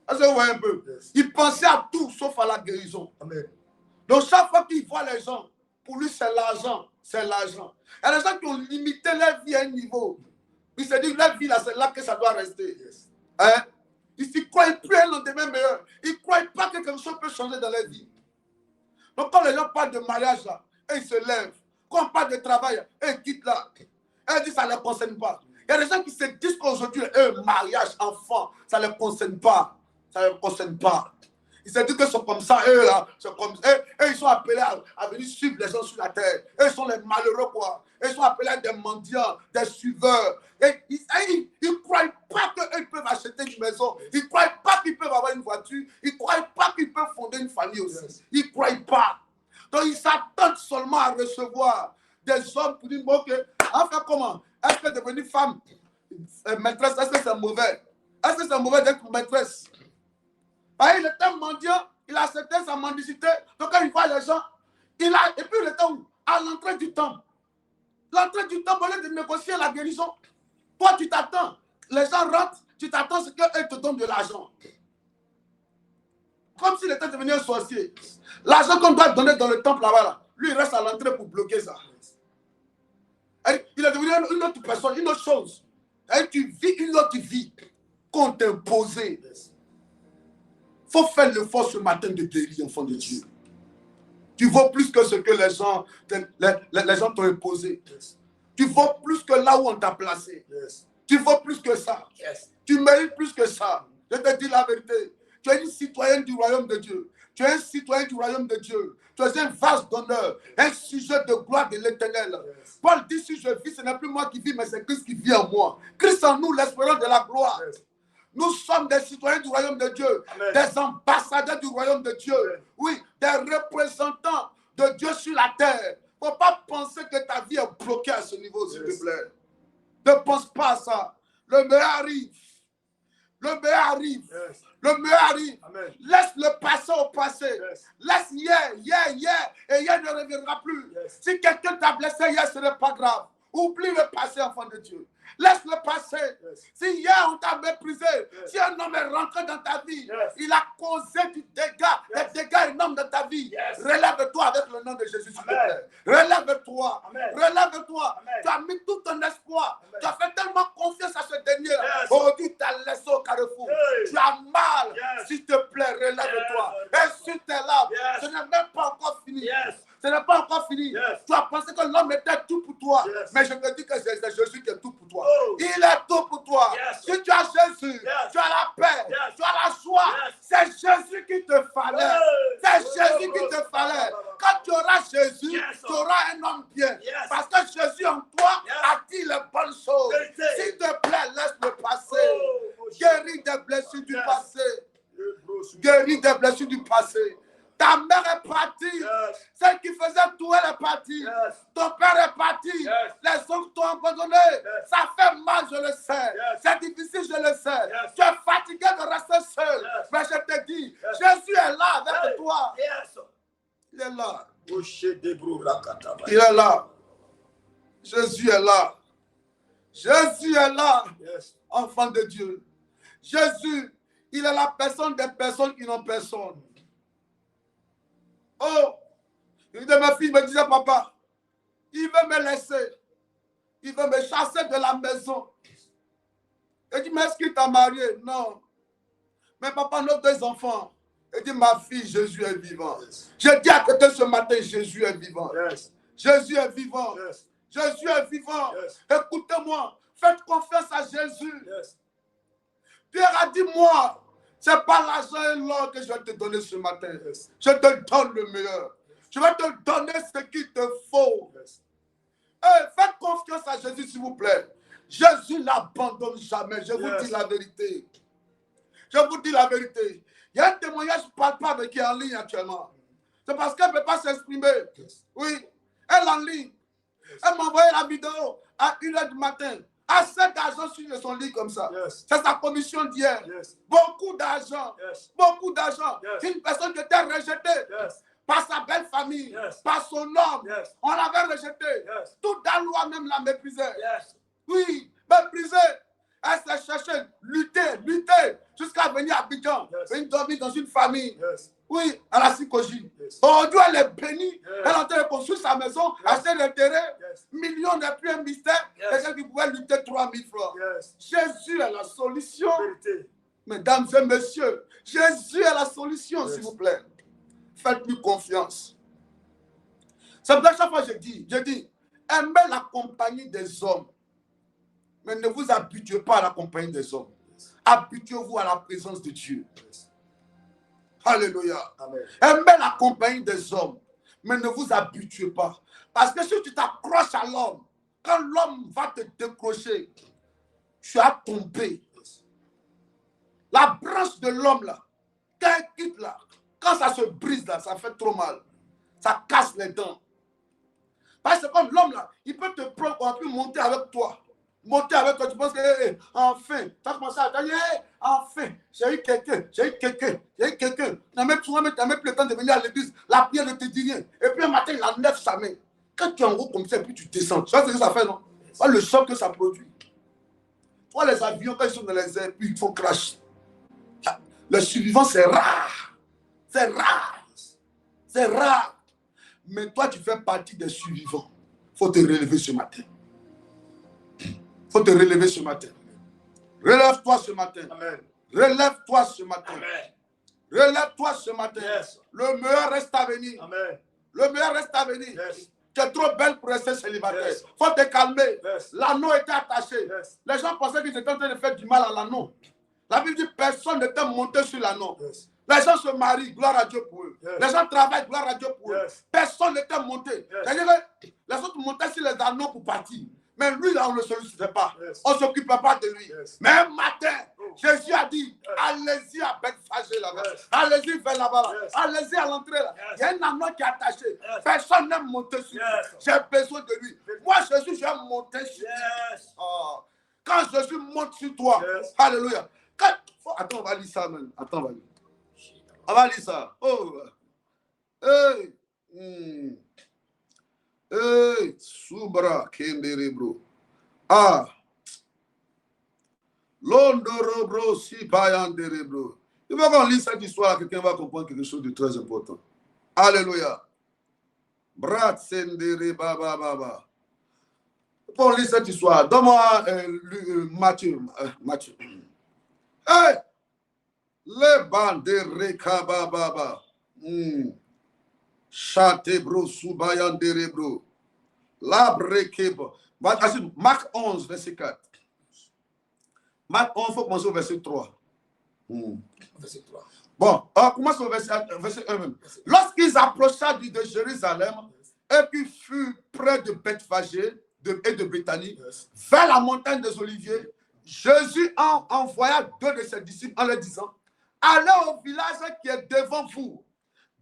Est-ce que vous voyez un peu? Il pensait à tout, sauf à la guérison. Amen. Donc chaque fois qu'il voit les gens, pour lui c'est l'argent, c'est l'argent. Il y a des gens qui ont limité leur vie à un niveau. Ils se disent, leur vie là, c'est là que ça doit rester. Hein? Ils ne croient plus à un lendemain meilleur. Ils ne croient pas que quelque chose peut changer dans leur vie. Donc quand les gens parlent de mariage là, et ils se lèvent. Quand on parle de travail, et ils quittent là. Et ils disent, ça ne les concerne pas. Il y a des gens qui se disent qu'aujourd'hui, mariage, enfant, ça ne les concerne pas. Ça ne les concerne pas. Ils se disent que c'est comme ça, eux là, c'est comme ça. Eux, ils sont appelés à venir suivre les gens sur la terre. Eux, ils sont les malheureux, quoi. Ils sont appelés à des mendiants, des suiveurs. Et ils ne croient pas qu'ils peuvent acheter une maison. Ils ne croient pas qu'ils peuvent avoir une voiture. Ils ne croient pas qu'ils peuvent fonder une famille aussi. Ils ne croient pas. Donc, ils s'attendent seulement à recevoir des hommes pour dire, bon, ok, enfin, comment? Est-ce que devenir femme, maîtresse, est-ce que c'est mauvais? Est-ce que c'est mauvais d'être maîtresse? Il était mendiant, il a accepté sa mendicité. Donc quand il voit les gens, et puis il était où? À l'entrée du temple. L'entrée du temple, au lieu de négocier la guérison, toi tu t'attends. Les gens rentrent, tu t'attends ce qu'eux te donnent de l'argent. Comme s'il était devenu un sorcier. L'argent qu'on doit donner dans le temple là-bas, là, lui il reste à l'entrée pour bloquer ça. Il est devenu une autre personne, une autre chose. Et tu vis une autre vie qu'on t'a imposée. Il faut faire l'effort ce matin de guérir, enfant de Dieu. Tu vaux plus que ce que les gens t'ont imposé. Tu vaux plus que là où on t'a placé. Tu vaux plus que ça. Tu mérites plus que ça. Je te dis la vérité. Tu es une citoyenne du royaume de Dieu. Tu es un citoyen du royaume de Dieu. Tu es un vase d'honneur, un sujet de gloire de l'Éternel. Paul dit, si je vis, ce n'est plus moi qui vis, mais c'est Christ qui vit en moi. Christ en nous, l'espérance de la gloire. Nous sommes des citoyens du royaume de Dieu, des ambassadeurs du royaume de Dieu, oui, des représentants de Dieu sur la terre. Il ne faut pas penser que ta vie est bloquée à ce niveau, s'il te plaît. Ne pense pas à ça. Le meilleur arrive. Le meilleur arrive. Le meilleur arrive. Amen. Laisse le passé au passé. Laisse hier, et hier ne reviendra plus. Si quelqu'un t'a blessé hier, ce n'est pas grave. Oublie le passé, enfant de Dieu. Laisse-le passer. Yes. Si hier on t'a méprisé, Yes. si un homme est rentré dans ta vie, Yes. il a causé du dégât, Yes. des dégâts énormes dans ta vie. Yes. Relève-toi avec le nom de Jésus, s'il te Amen. plaît. Relève-toi. Amen. Relève-toi. Amen. Tu as mis tout ton espoir. Amen. Tu as fait tellement confiance à ce dernier-là. Yes. Aujourd'hui, tu as laissé au carrefour. Hey. Tu as mal. Yes. S'il te plaît, relève-toi. Yes. Et sur tes larmes, Yes. ce n'est même pas encore fini. Yes. Ce n'est pas encore fini. Yes. Tu as pensé que l'homme était tout pour toi. Yes. Mais je te dis que c'est Jésus qui est tout pour toi. Oh. Il est tout pour toi. Yes. Si tu as Jésus, Yes. tu as la paix, Yes. tu as la joie. Yes. C'est Jésus qui te fallait. Hey. C'est Jésus qui te fallait. Quand tu auras Jésus, Yes. tu auras un homme bien. Yes. Parce que Jésus en toi Yes. a dit les bonnes choses. Vérité. S'il te plaît, laisse-le passer. Oh. Guéris des blessures du Yes. passé. Guéris des blessures du passé. Ta mère est partie. Yes. Celle qui faisait tout, elle est partie. Yes. Ton père est parti. Yes. Les autres t'ont abandonné. Yes. Ça fait mal, je le sais. Yes. C'est difficile, je le sais. Yes. Tu es fatigué de rester seul. Yes. Mais je te dis, Yes. Jésus est là avec Hey. toi. Yes. Il est là. Il Il est là. Jésus est là. Jésus est là. Yes. Enfant de Dieu. Jésus, il est la personne des personnes qui n'ont personne. Oh, une de mes filles me disait, papa, il veut me laisser. Il veut me chasser de la maison. Elle dit, mais est-ce qu'il t'a marié? Non. Mais papa, nos deux enfants. Elle dit, ma fille, Jésus est vivant. Yes. J'ai dit à quelqu'un ce matin, Jésus est vivant. Yes. Jésus est vivant. Yes. Jésus est vivant. Yes. Écoutez-moi, faites confiance à Jésus. Yes. Pierre a dit, moi, ce n'est pas l'argent et l'or que je vais te donner ce matin. Yes. Je te donne le meilleur. Je vais te donner ce qu'il te faut. Yes. Faites confiance à Jésus, s'il vous plaît. Jésus n'abandonne jamais. Je vous Yes. dis la vérité. Je vous dis la vérité. Il y a un témoignage palpable qui est en ligne actuellement. C'est parce qu'elle ne peut pas s'exprimer. Yes. Oui, elle est en ligne. Elle m'a envoyé la vidéo à 1h du matin. Assez d'argent sur son lit comme ça. Yes. C'est sa commission d'hier. Yes. Beaucoup d'argent. Yes. Beaucoup d'argent. Yes. C'est une personne qui était rejetée Yes. par sa belle famille, Yes. par son homme. Yes. On l'avait rejeté. Yes. Tout Dalois même la méprisait. Yes. Oui, méprisée. Elle s'est cherchée, lutter, jusqu'à venir à Abidjan, Yes. venir dormir dans une famille. Yes. Oui, à la Sikoji. Yes. Aujourd'hui, elle est bénie. Yes. Elle est en train de construire sa maison, Yes. acheter le terrain. Yes. Millions n'est plus un mystère. Yes. Quelqu'un qui pouvait lutter 3000 francs. Yes. Jésus est la solution. Vérité. Mesdames et messieurs, Jésus est la solution, Yes. s'il vous plaît. Faites-lui confiance. C'est pour ça que chaque fois je dis, aimez la compagnie des hommes. Mais ne vous habituez pas à la compagnie des hommes. Habituez-vous à la présence de Dieu. Yes. Alléluia. Amen. Aimez la compagnie des hommes. Mais ne vous habituez pas. Parce que si tu t'accroches à l'homme, quand l'homme va te décrocher, tu as tombé. Yes. La branche de l'homme là, quand elle quitte là, quand ça se brise là, ça fait trop mal. Ça casse les dents. Parce que comme l'homme là, il peut te prendre, on peut monter avec toi. Monter avec toi, tu penses que, enfin, tu as commencé à dire, enfin, j'ai eu quelqu'un. Tu n'as même plus le temps de venir à l'église, la prière ne te dit rien. Et puis un matin, il enlève sa main. Quand tu es en haut comme ça, et puis tu descends, tu vois ce que ça fait, non? Voilà le choc que ça produit. Toi, les avions, quand ils sont dans les airs, puis ils font crash. Le survivant, c'est rare. C'est rare. C'est rare. Mais toi, tu fais partie des survivants. Il faut te relever ce matin. Il faut te relever ce matin. Relève-toi ce matin. Amen. Relève-toi ce matin. Amen. Relève-toi ce matin. Yes. Le meilleur reste à venir. Amen. Le meilleur reste à venir. Yes. Tu es trop belle pour rester célibataire. Yes. Faut te calmer. Yes. L'anneau était attaché. Yes. Les gens pensaient qu'ils étaient en train de faire du mal à l'anneau. La Bible dit personne n'était monté sur l'anneau. Yes. Les gens se marient, gloire à Dieu pour eux. Yes. Les gens travaillent, gloire à Dieu pour eux. Yes. Personne n'était monté. Yes. C'est-à-dire que les autres montaient sur les anneaux pour partir. Mais lui, là, on ne le sollicitait pas. Yes. On ne s'occupait pas de lui. Yes. Mais un matin, Oh. Jésus a dit, Yes. allez-y à Bethphagée là-bas. Yes. Allez-y vers là-bas. Là. Yes. Allez-y à l'entrée là. Yes. Il y a un anneau qui est attaché. Yes. Personne n'est monté sur lui. Yes. J'ai besoin de lui. Moi, Jésus, je vais monter sur lui. Yes. Ah. Quand Jésus monte sur toi, Yes. alléluia. Attends, on va lire ça, man. Attends, on va lire. On va lire ça. Oh. Hey. Hey. Subra Kendere, bro. Ah. L'ondorobro, si bayanderebro. Il faut qu'on lise cette histoire, quelqu'un va comprendre quelque chose de très important. Alléluia. Brat sendere baba baba. Pour lire cette histoire, donne-moi Matthieu. Matthieu. Hey! Les bandere kababa. Chante bro, subayandere bro. L'arbre kebo. Marc 11, verset 4. Marc 11, il faut commencer au verset 3. Verset 3. Bon, on commence au verset 1 même. Lorsqu'ils approchèrent de Jérusalem et qu'ils furent près de Bethphagée et de Béthanie, vers la montagne des Oliviers, Jésus envoya 2 de ses disciples en leur disant, allez au village qui est devant vous.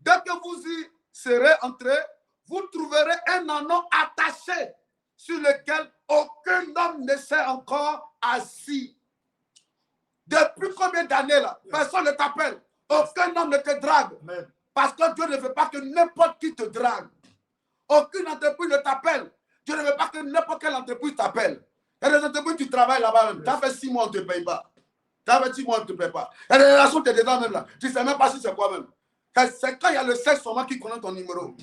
Dès que vous y serez entrés, vous trouverez un ânon attaché sur lequel aucun homme ne s'est encore assis. Depuis combien d'années là, personne ne t'appelle. Aucun homme ne te drague. Parce que Dieu ne veut pas que n'importe qui te drague. Aucune entreprise ne t'appelle. Dieu ne veut pas que n'importe quelle entreprise t'appelle. Il y a des entreprises, tu travailles là-bas même. Tu as fait 6 mois, on ne te paye pas. Tu as fait 6 mois, on ne te paye pas. Il y a des relations, tu es dedans même là. Tu ne sais même pas si c'est quoi même. C'est quand il y a le sexe seulement qui connaît ton numéro.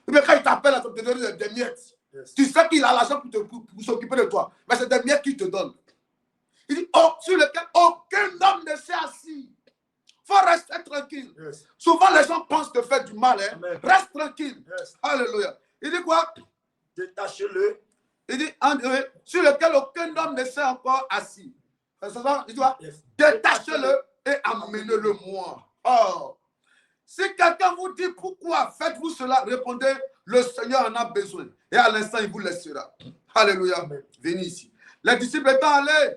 Mais quand il t'appelle, il te donne des miettes. Tu sais qu'il a l'argent pour s'occuper de toi. Mais c'est des miettes qu'il te donne. Il dit, sur lequel aucun homme ne s'est assis. Il faut rester tranquille. Souvent, les gens pensent te faire du mal. Hein? Reste tranquille. Alléluia. Il dit quoi? Détachez-le. Il dit, sur lequel aucun homme ne s'est encore assis. Il dit quoi? Détachez-le et amenez-le moi. Oh. Si quelqu'un vous dit pourquoi faites-vous cela, répondez, le Seigneur en a besoin. Et à l'instant, il vous laissera. Alléluia. Venez ici. Les disciples étant allés,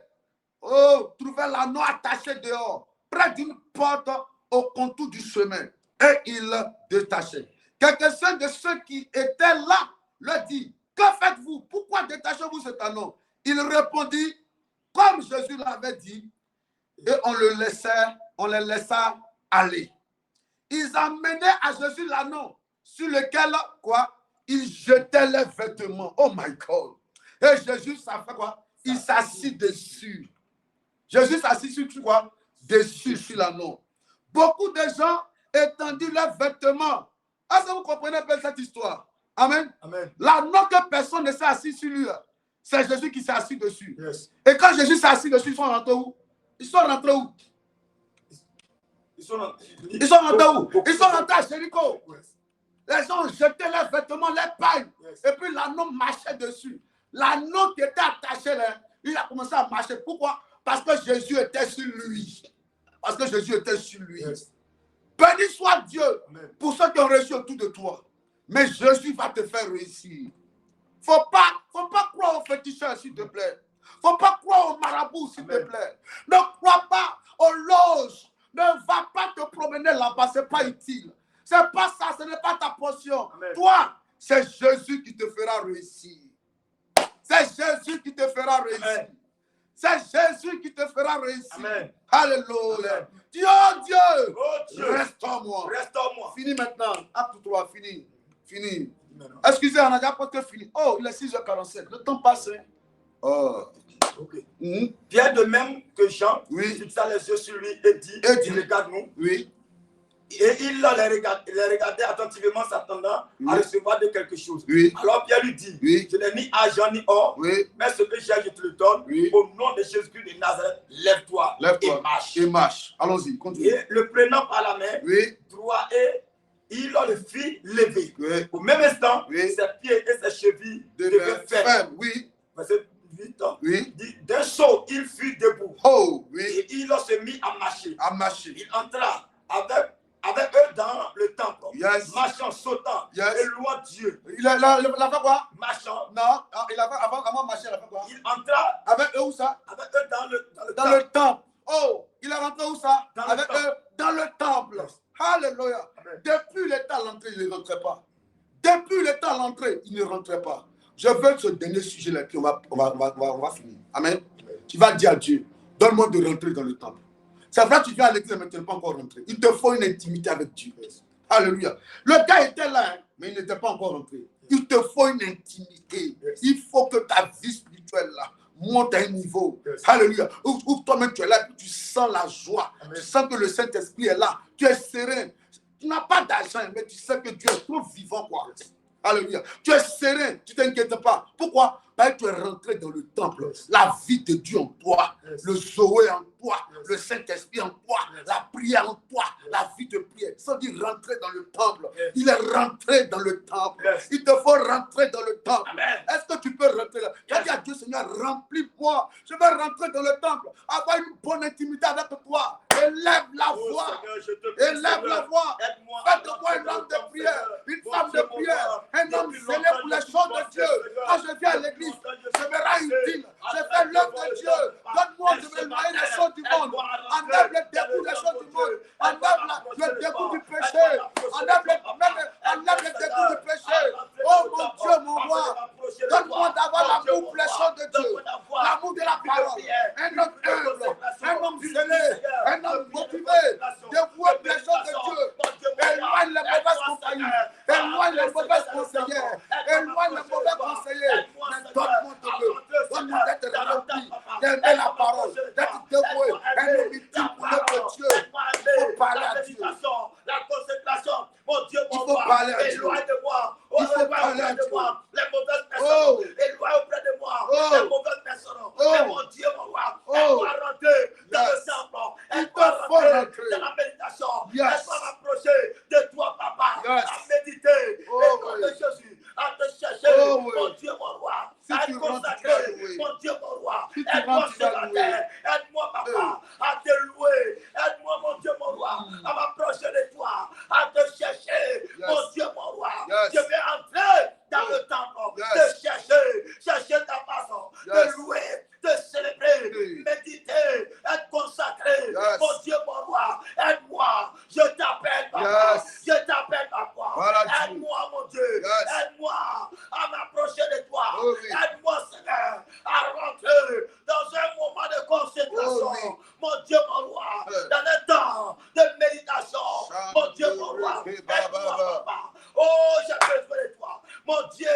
trouvaient l'anneau attaché dehors, près d'une porte au contour du chemin. Et ils détachaient. Quelqu'un de ceux qui étaient là leur dit, que faites-vous? Pourquoi détachez-vous cet anneau? Il répondit, comme Jésus l'avait dit, et on les laissa aller. Ils amenaient à Jésus l'anneau sur lequel, quoi, ils jetaient les vêtements. Oh my God. Et Jésus, ça fait quoi? Il s'assit dessus. Jésus s'assit sur quoi? Dessus, sur l'anneau. Beaucoup de gens étendent leurs vêtements. Est-ce que vous comprenez un peu cette histoire? Amen. Amen. L'anneau que personne ne s'est assis sur lui, c'est Jésus qui s'est assis dessus. Yes. Et quand Jésus s'est assis dessus, ils sont rentrés où? Ils sont rentrés où? Ils sont rentrés où? Ils sont rentrés à Jéricho. Les gens ont jeté leurs vêtements, les pailles. Et puis l'anneau marchait dessus. L'anneau qui était attaché là, il a commencé à marcher. Pourquoi? Parce que Jésus était sur lui. Parce que Jésus était sur lui. Béni soit Dieu pour ceux qui ont réussi autour de toi. Mais Jésus va te faire réussir. Faut pas croire aux féticheurs, s'il te plaît. Faut pas croire aux marabouts, s'il te plaît. Ne crois pas aux loges. Ne va pas te promener là-bas, ce n'est pas utile. Ce n'est pas ça, ce n'est pas ta portion. Amen. Toi, c'est Jésus qui te fera réussir. C'est Jésus qui te fera réussir. Amen. C'est Jésus qui te fera réussir. Amen. Alléluia. Dieu, Dieu, restaure-moi. Restaure-moi. Fini maintenant. Acte 3, fini. Fini. Excusez, on a déjà presque fini. Oh, il est 6h47. Le temps passe. Hein? Oh. Okay. Pierre, de même que Jean, fixa les yeux sur lui et dit, regarde-nous. Oui. Et il les regardait attentivement, s'attendant à recevoir de quelque chose. Oui. Alors Pierre lui dit, je n'ai ni argent ni or, mais ce que j'ai, je te le donne. Au nom de Jésus-Christ de Nazareth, lève-toi et marche. Et marche. Allons-y, continue. Et le prenant par la main, droit, et il le fit lever. Au même instant, ses pieds et ses chevilles devaient fermes. Oui. D'un saut, il fut debout. Et il se mit à marcher. Il entra avec eux dans le temple. Marchant, sautant, et louant Dieu. Il a fait quoi? Marchant. Non, il a fait avant marcher, il a fait quoi? Il entra. Avec eux où ça? Avec eux dans le temple. Oh, il est rentré où ça? Avec eux dans le temple. Alléluia. Depuis l'état à l'entrée, il ne rentrait pas. Depuis l'état à l'entrée, il ne rentrait pas. Je veux ce dernier sujet-là, puis on va finir. Amen. Tu vas dire à Dieu, donne-moi de rentrer dans le temple. C'est vrai, tu viens à l'église, mais tu n'es pas encore rentré. Il te faut une intimité avec Dieu. Alléluia. Le gars était là, hein, mais il n'était pas encore rentré. Il te faut une intimité. Il faut que ta vie spirituelle là monte à un niveau. Yes. Alléluia. Où toi-même tu es là, tu sens la joie. Amen. Tu sens que le Saint-Esprit est là. Tu es serein. Tu n'as pas d'argent, mais tu sais que Dieu est trop vivant, quoi. Yes. Alléluia. Tu es serein, tu ne t'inquiètes pas. Pourquoi? Parce que tu es rentré dans le temple. Yes. La vie de Dieu en toi, Yes. le Zoé en toi, Yes. le Saint-Esprit en toi, Yes. la prière en toi, Yes. la vie de prière. Sans dire rentrer dans le temple. Yes. Il est rentré dans le temple. Yes. Il te faut rentrer dans le temple. Amen. Est-ce que tu peux rentrer là? Tu as Yes. dit à Dieu, Seigneur, remplis-moi. Je vais rentrer dans le temple. Avoir une bonne intimité avec toi. Élève la Oh, voix. Seigneur, je te prie, Élève la Seigneur, voix. aide-moi Fais à de moi rentrer un dans homme le de temple, prière, Seigneur. une Mon femme Dieu, de mon prière, roi, un homme depuis zélé longtemps, pour les je suis choses de passé, Dieu. Seigneur. Quand je viens à Depuis l'église, longtemps, je me rends utile. Je fais l'œuvre de Dieu. Donne-moi de me noyer les choses du monde. Enlève le dégoût des choses du monde. Enlève le dégoût du péché. Enlève le dégoût du péché. Oh mon Dieu, mon roi. Donne-moi d'avoir l'amour pour les choses de Dieu. L'amour de la parole. Un homme humble. Un homme zélé. Un homme motivé. Dévoué pour les choses de Dieu. Éloigne les mauvaises compagnies. Éloigne les mauvaises conseillères. Éloigne les mauvais conseillers. Mais donne-moi d'être rempli, d'aimer la parole, d'être dévoué, un homme utile pour l'œuvre de Dieu. Il faut parler à Dieu. La consécration, mon Dieu, Il mon faut roi, parler à Dieu. éloigne de moi, Il faut parler à de Dieu. moi, les mauvaises Oh. personnes, éloigne auprès de moi, Oh. les mauvaises personnes, Oh. mais mon Dieu, mon roi, Oh. aide-moi à rentrer dans Yes. le temple, Il aide-moi à te faut rentrer rentrer. dans la méditation, Yes. aide-moi à m'approcher de toi, papa, Yes. à méditer, Oh, et nom oui. de Jésus, à te chercher, Oh, oui. mon Dieu, mon roi, Si à tu te rentres, tu vas consacrer, louer. mon Dieu, mon roi, Si tu aide-moi rentres, tu ce vas matin, louer. aide-moi, papa, à te louer, aide-moi, mon Dieu, mon roi, à m'approcher de toi, à te chercher, Yes. mon Dieu, mon roi, Yes. je vais entrer dans Oh. le temple, Yes. te chercher ta façon, Yes. te louer, te célébrer, Oui. méditer, être consacré, Yes. mon Dieu, mon roi, aide-moi, je t'appelle, papa, Yes. je t'appelle, papa, Voilà, Dieu. aide-moi, mon Dieu, Yes. aide-moi à m'approcher de toi, Oh, oui. aide-moi, Seigneur, à rentrer dans un moment de consécration, Oh, oui. mon Dieu, mon roi, Eh. dans un temps de méditation, mon Dieu, mon roi, aide-moi, papa, oh, j'ai besoin de toi, mon Dieu,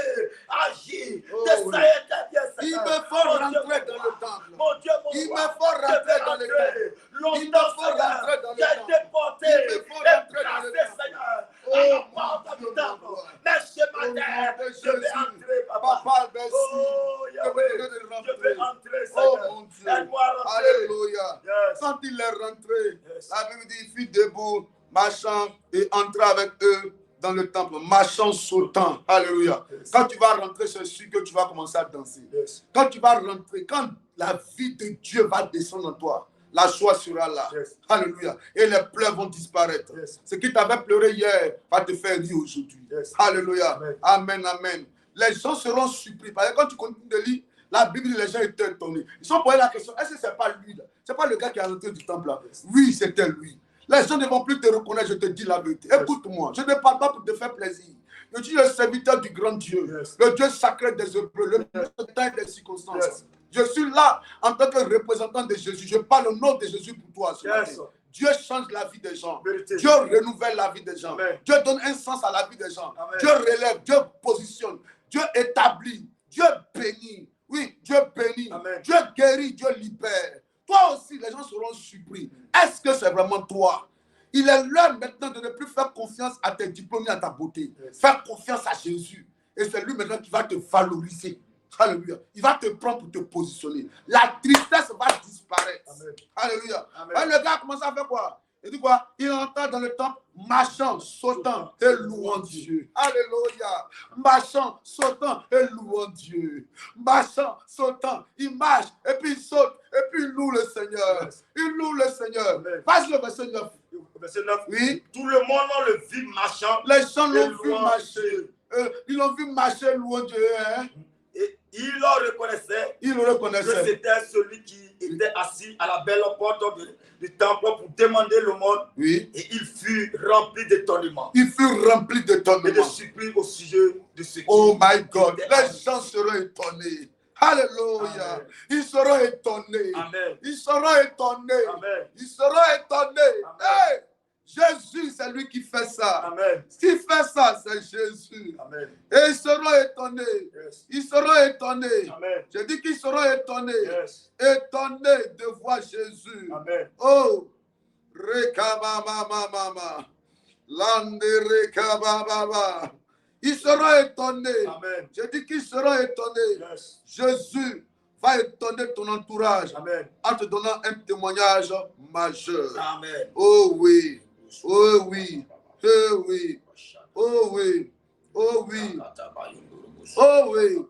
agis, Oh, de oui. ça et de bien, Il Seigneur, me faut mon Dieu, rentrer mon dans roi, le temple. mon Dieu, mon Il roi, me faut je rentrer vais dans le rentrer. temple. Longtemps, Il me faut Seigneur, rentrer dans le j'ai temple. été porté Il me faut et rentrer dans le placé, temple. Seigneur, Oh, à la mon porte Dieu, du mon temple. roi. Mais ce Au matin, nom de je vais Jésus. entrer, papa. Papa, merci. Oh, Que Yahweh, vous donnez de je vais rentrer. entrer, Oh Seigneur. mon Dieu. Aide-moi à rentrer. Alléluia. Yes. Quand il est rentré, Yes. la Bible dit, il fut debout, marchant et entra avec eux dans le temple, marchant, sautant. Alléluia. Yes. Quand tu vas rentrer, c'est sûr que tu vas commencer à danser. Yes. Quand tu vas rentrer, quand la vie de Dieu va descendre en toi, la joie sera là. Yes. Alléluia. Et les pleurs vont disparaître. Yes. Ce qui t'avait pleuré hier va te faire rire aujourd'hui. Yes. Alléluia. Amen. Amen, amen. Les gens seront surpris. Parce que quand tu continues de lire, la Bible, les gens étaient étonnés. Ils sont posés la question, est-ce que ce n'est pas lui là? Ce n'est pas le gars qui est rentré du temple là? Oui, c'était lui. Les gens ne vont plus te reconnaître, je te dis la vérité. Écoute-moi, je ne parle pas pour te faire plaisir. Je suis le serviteur du grand Dieu, Yes. le Dieu sacré des Hébreux, le Dieu des circonstances. Yes. Je suis là en tant que représentant de Jésus. Je parle au nom de Jésus pour toi. Ce Yes. matin. Dieu change la vie des gens. Vérité. Dieu renouvelle la vie des gens. Amen. Dieu donne un sens à la vie des gens. Amen. Dieu relève, Dieu positionne, Dieu établit, Dieu bénit. Oui, Dieu bénit, Amen. Dieu guérit, Dieu libère. Toi aussi, les gens seront surpris. Est-ce que c'est vraiment toi? Il est l'heure maintenant de ne plus faire confiance à tes diplômes et à ta beauté. Yes. Faire confiance à Jésus. Et c'est lui maintenant qui va te valoriser. Alléluia. Il va te prendre pour te positionner. La tristesse va disparaître. Amen. Alléluia. Amen. Alors, le gars a commencé à faire quoi? Il dit quoi? Il entra dans le temple, marchant, sautant et louant Dieu. Alléluia. Marchant, sautant et louant Dieu. Marchant, sautant, il marche et puis il saute et puis il loue le Seigneur. Yes. Il loue le Seigneur. Amen. Passe le verset 9. Verset 9. Oui. Tout le monde le vit marchant. Les gens et l'ont vu louant marcher. Dieu. Ils l'ont vu marcher louant Dieu. Hein? Et il le reconnaissait Ils le que reconnaissaient. c'était celui qui était assis à la belle porte du temple pour demander le monde. Oui. Et il fut rempli d'étonnement Il fut rempli et de d'étonnement. surprise au sujet de ce qui Oh my God. était Les arrivé. gens seront étonnés. Alléluia. Amen. Ils seront étonnés. Amen. Ils seront étonnés. Amen. Ils seront étonnés. Amen. Hey! Jésus, c'est lui qui fait ça. Amen. Ce qui fait ça, c'est Jésus. Amen. Et ils seront étonnés. Yes. Ils seront étonnés. Amen. Je dis qu'ils seront étonnés. Yes. Étonnés de voir Jésus. Amen. Oh, Rekabamamamama. Lande Rekabababa. Ils seront étonnés. Amen. Je dis qu'ils seront étonnés. Yes. Jésus va étonner ton entourage Amen. en te donnant un témoignage majeur. Amen. Oh oui. Oh oui. Oh oui. Oh oui. Oh oui. Oh oui.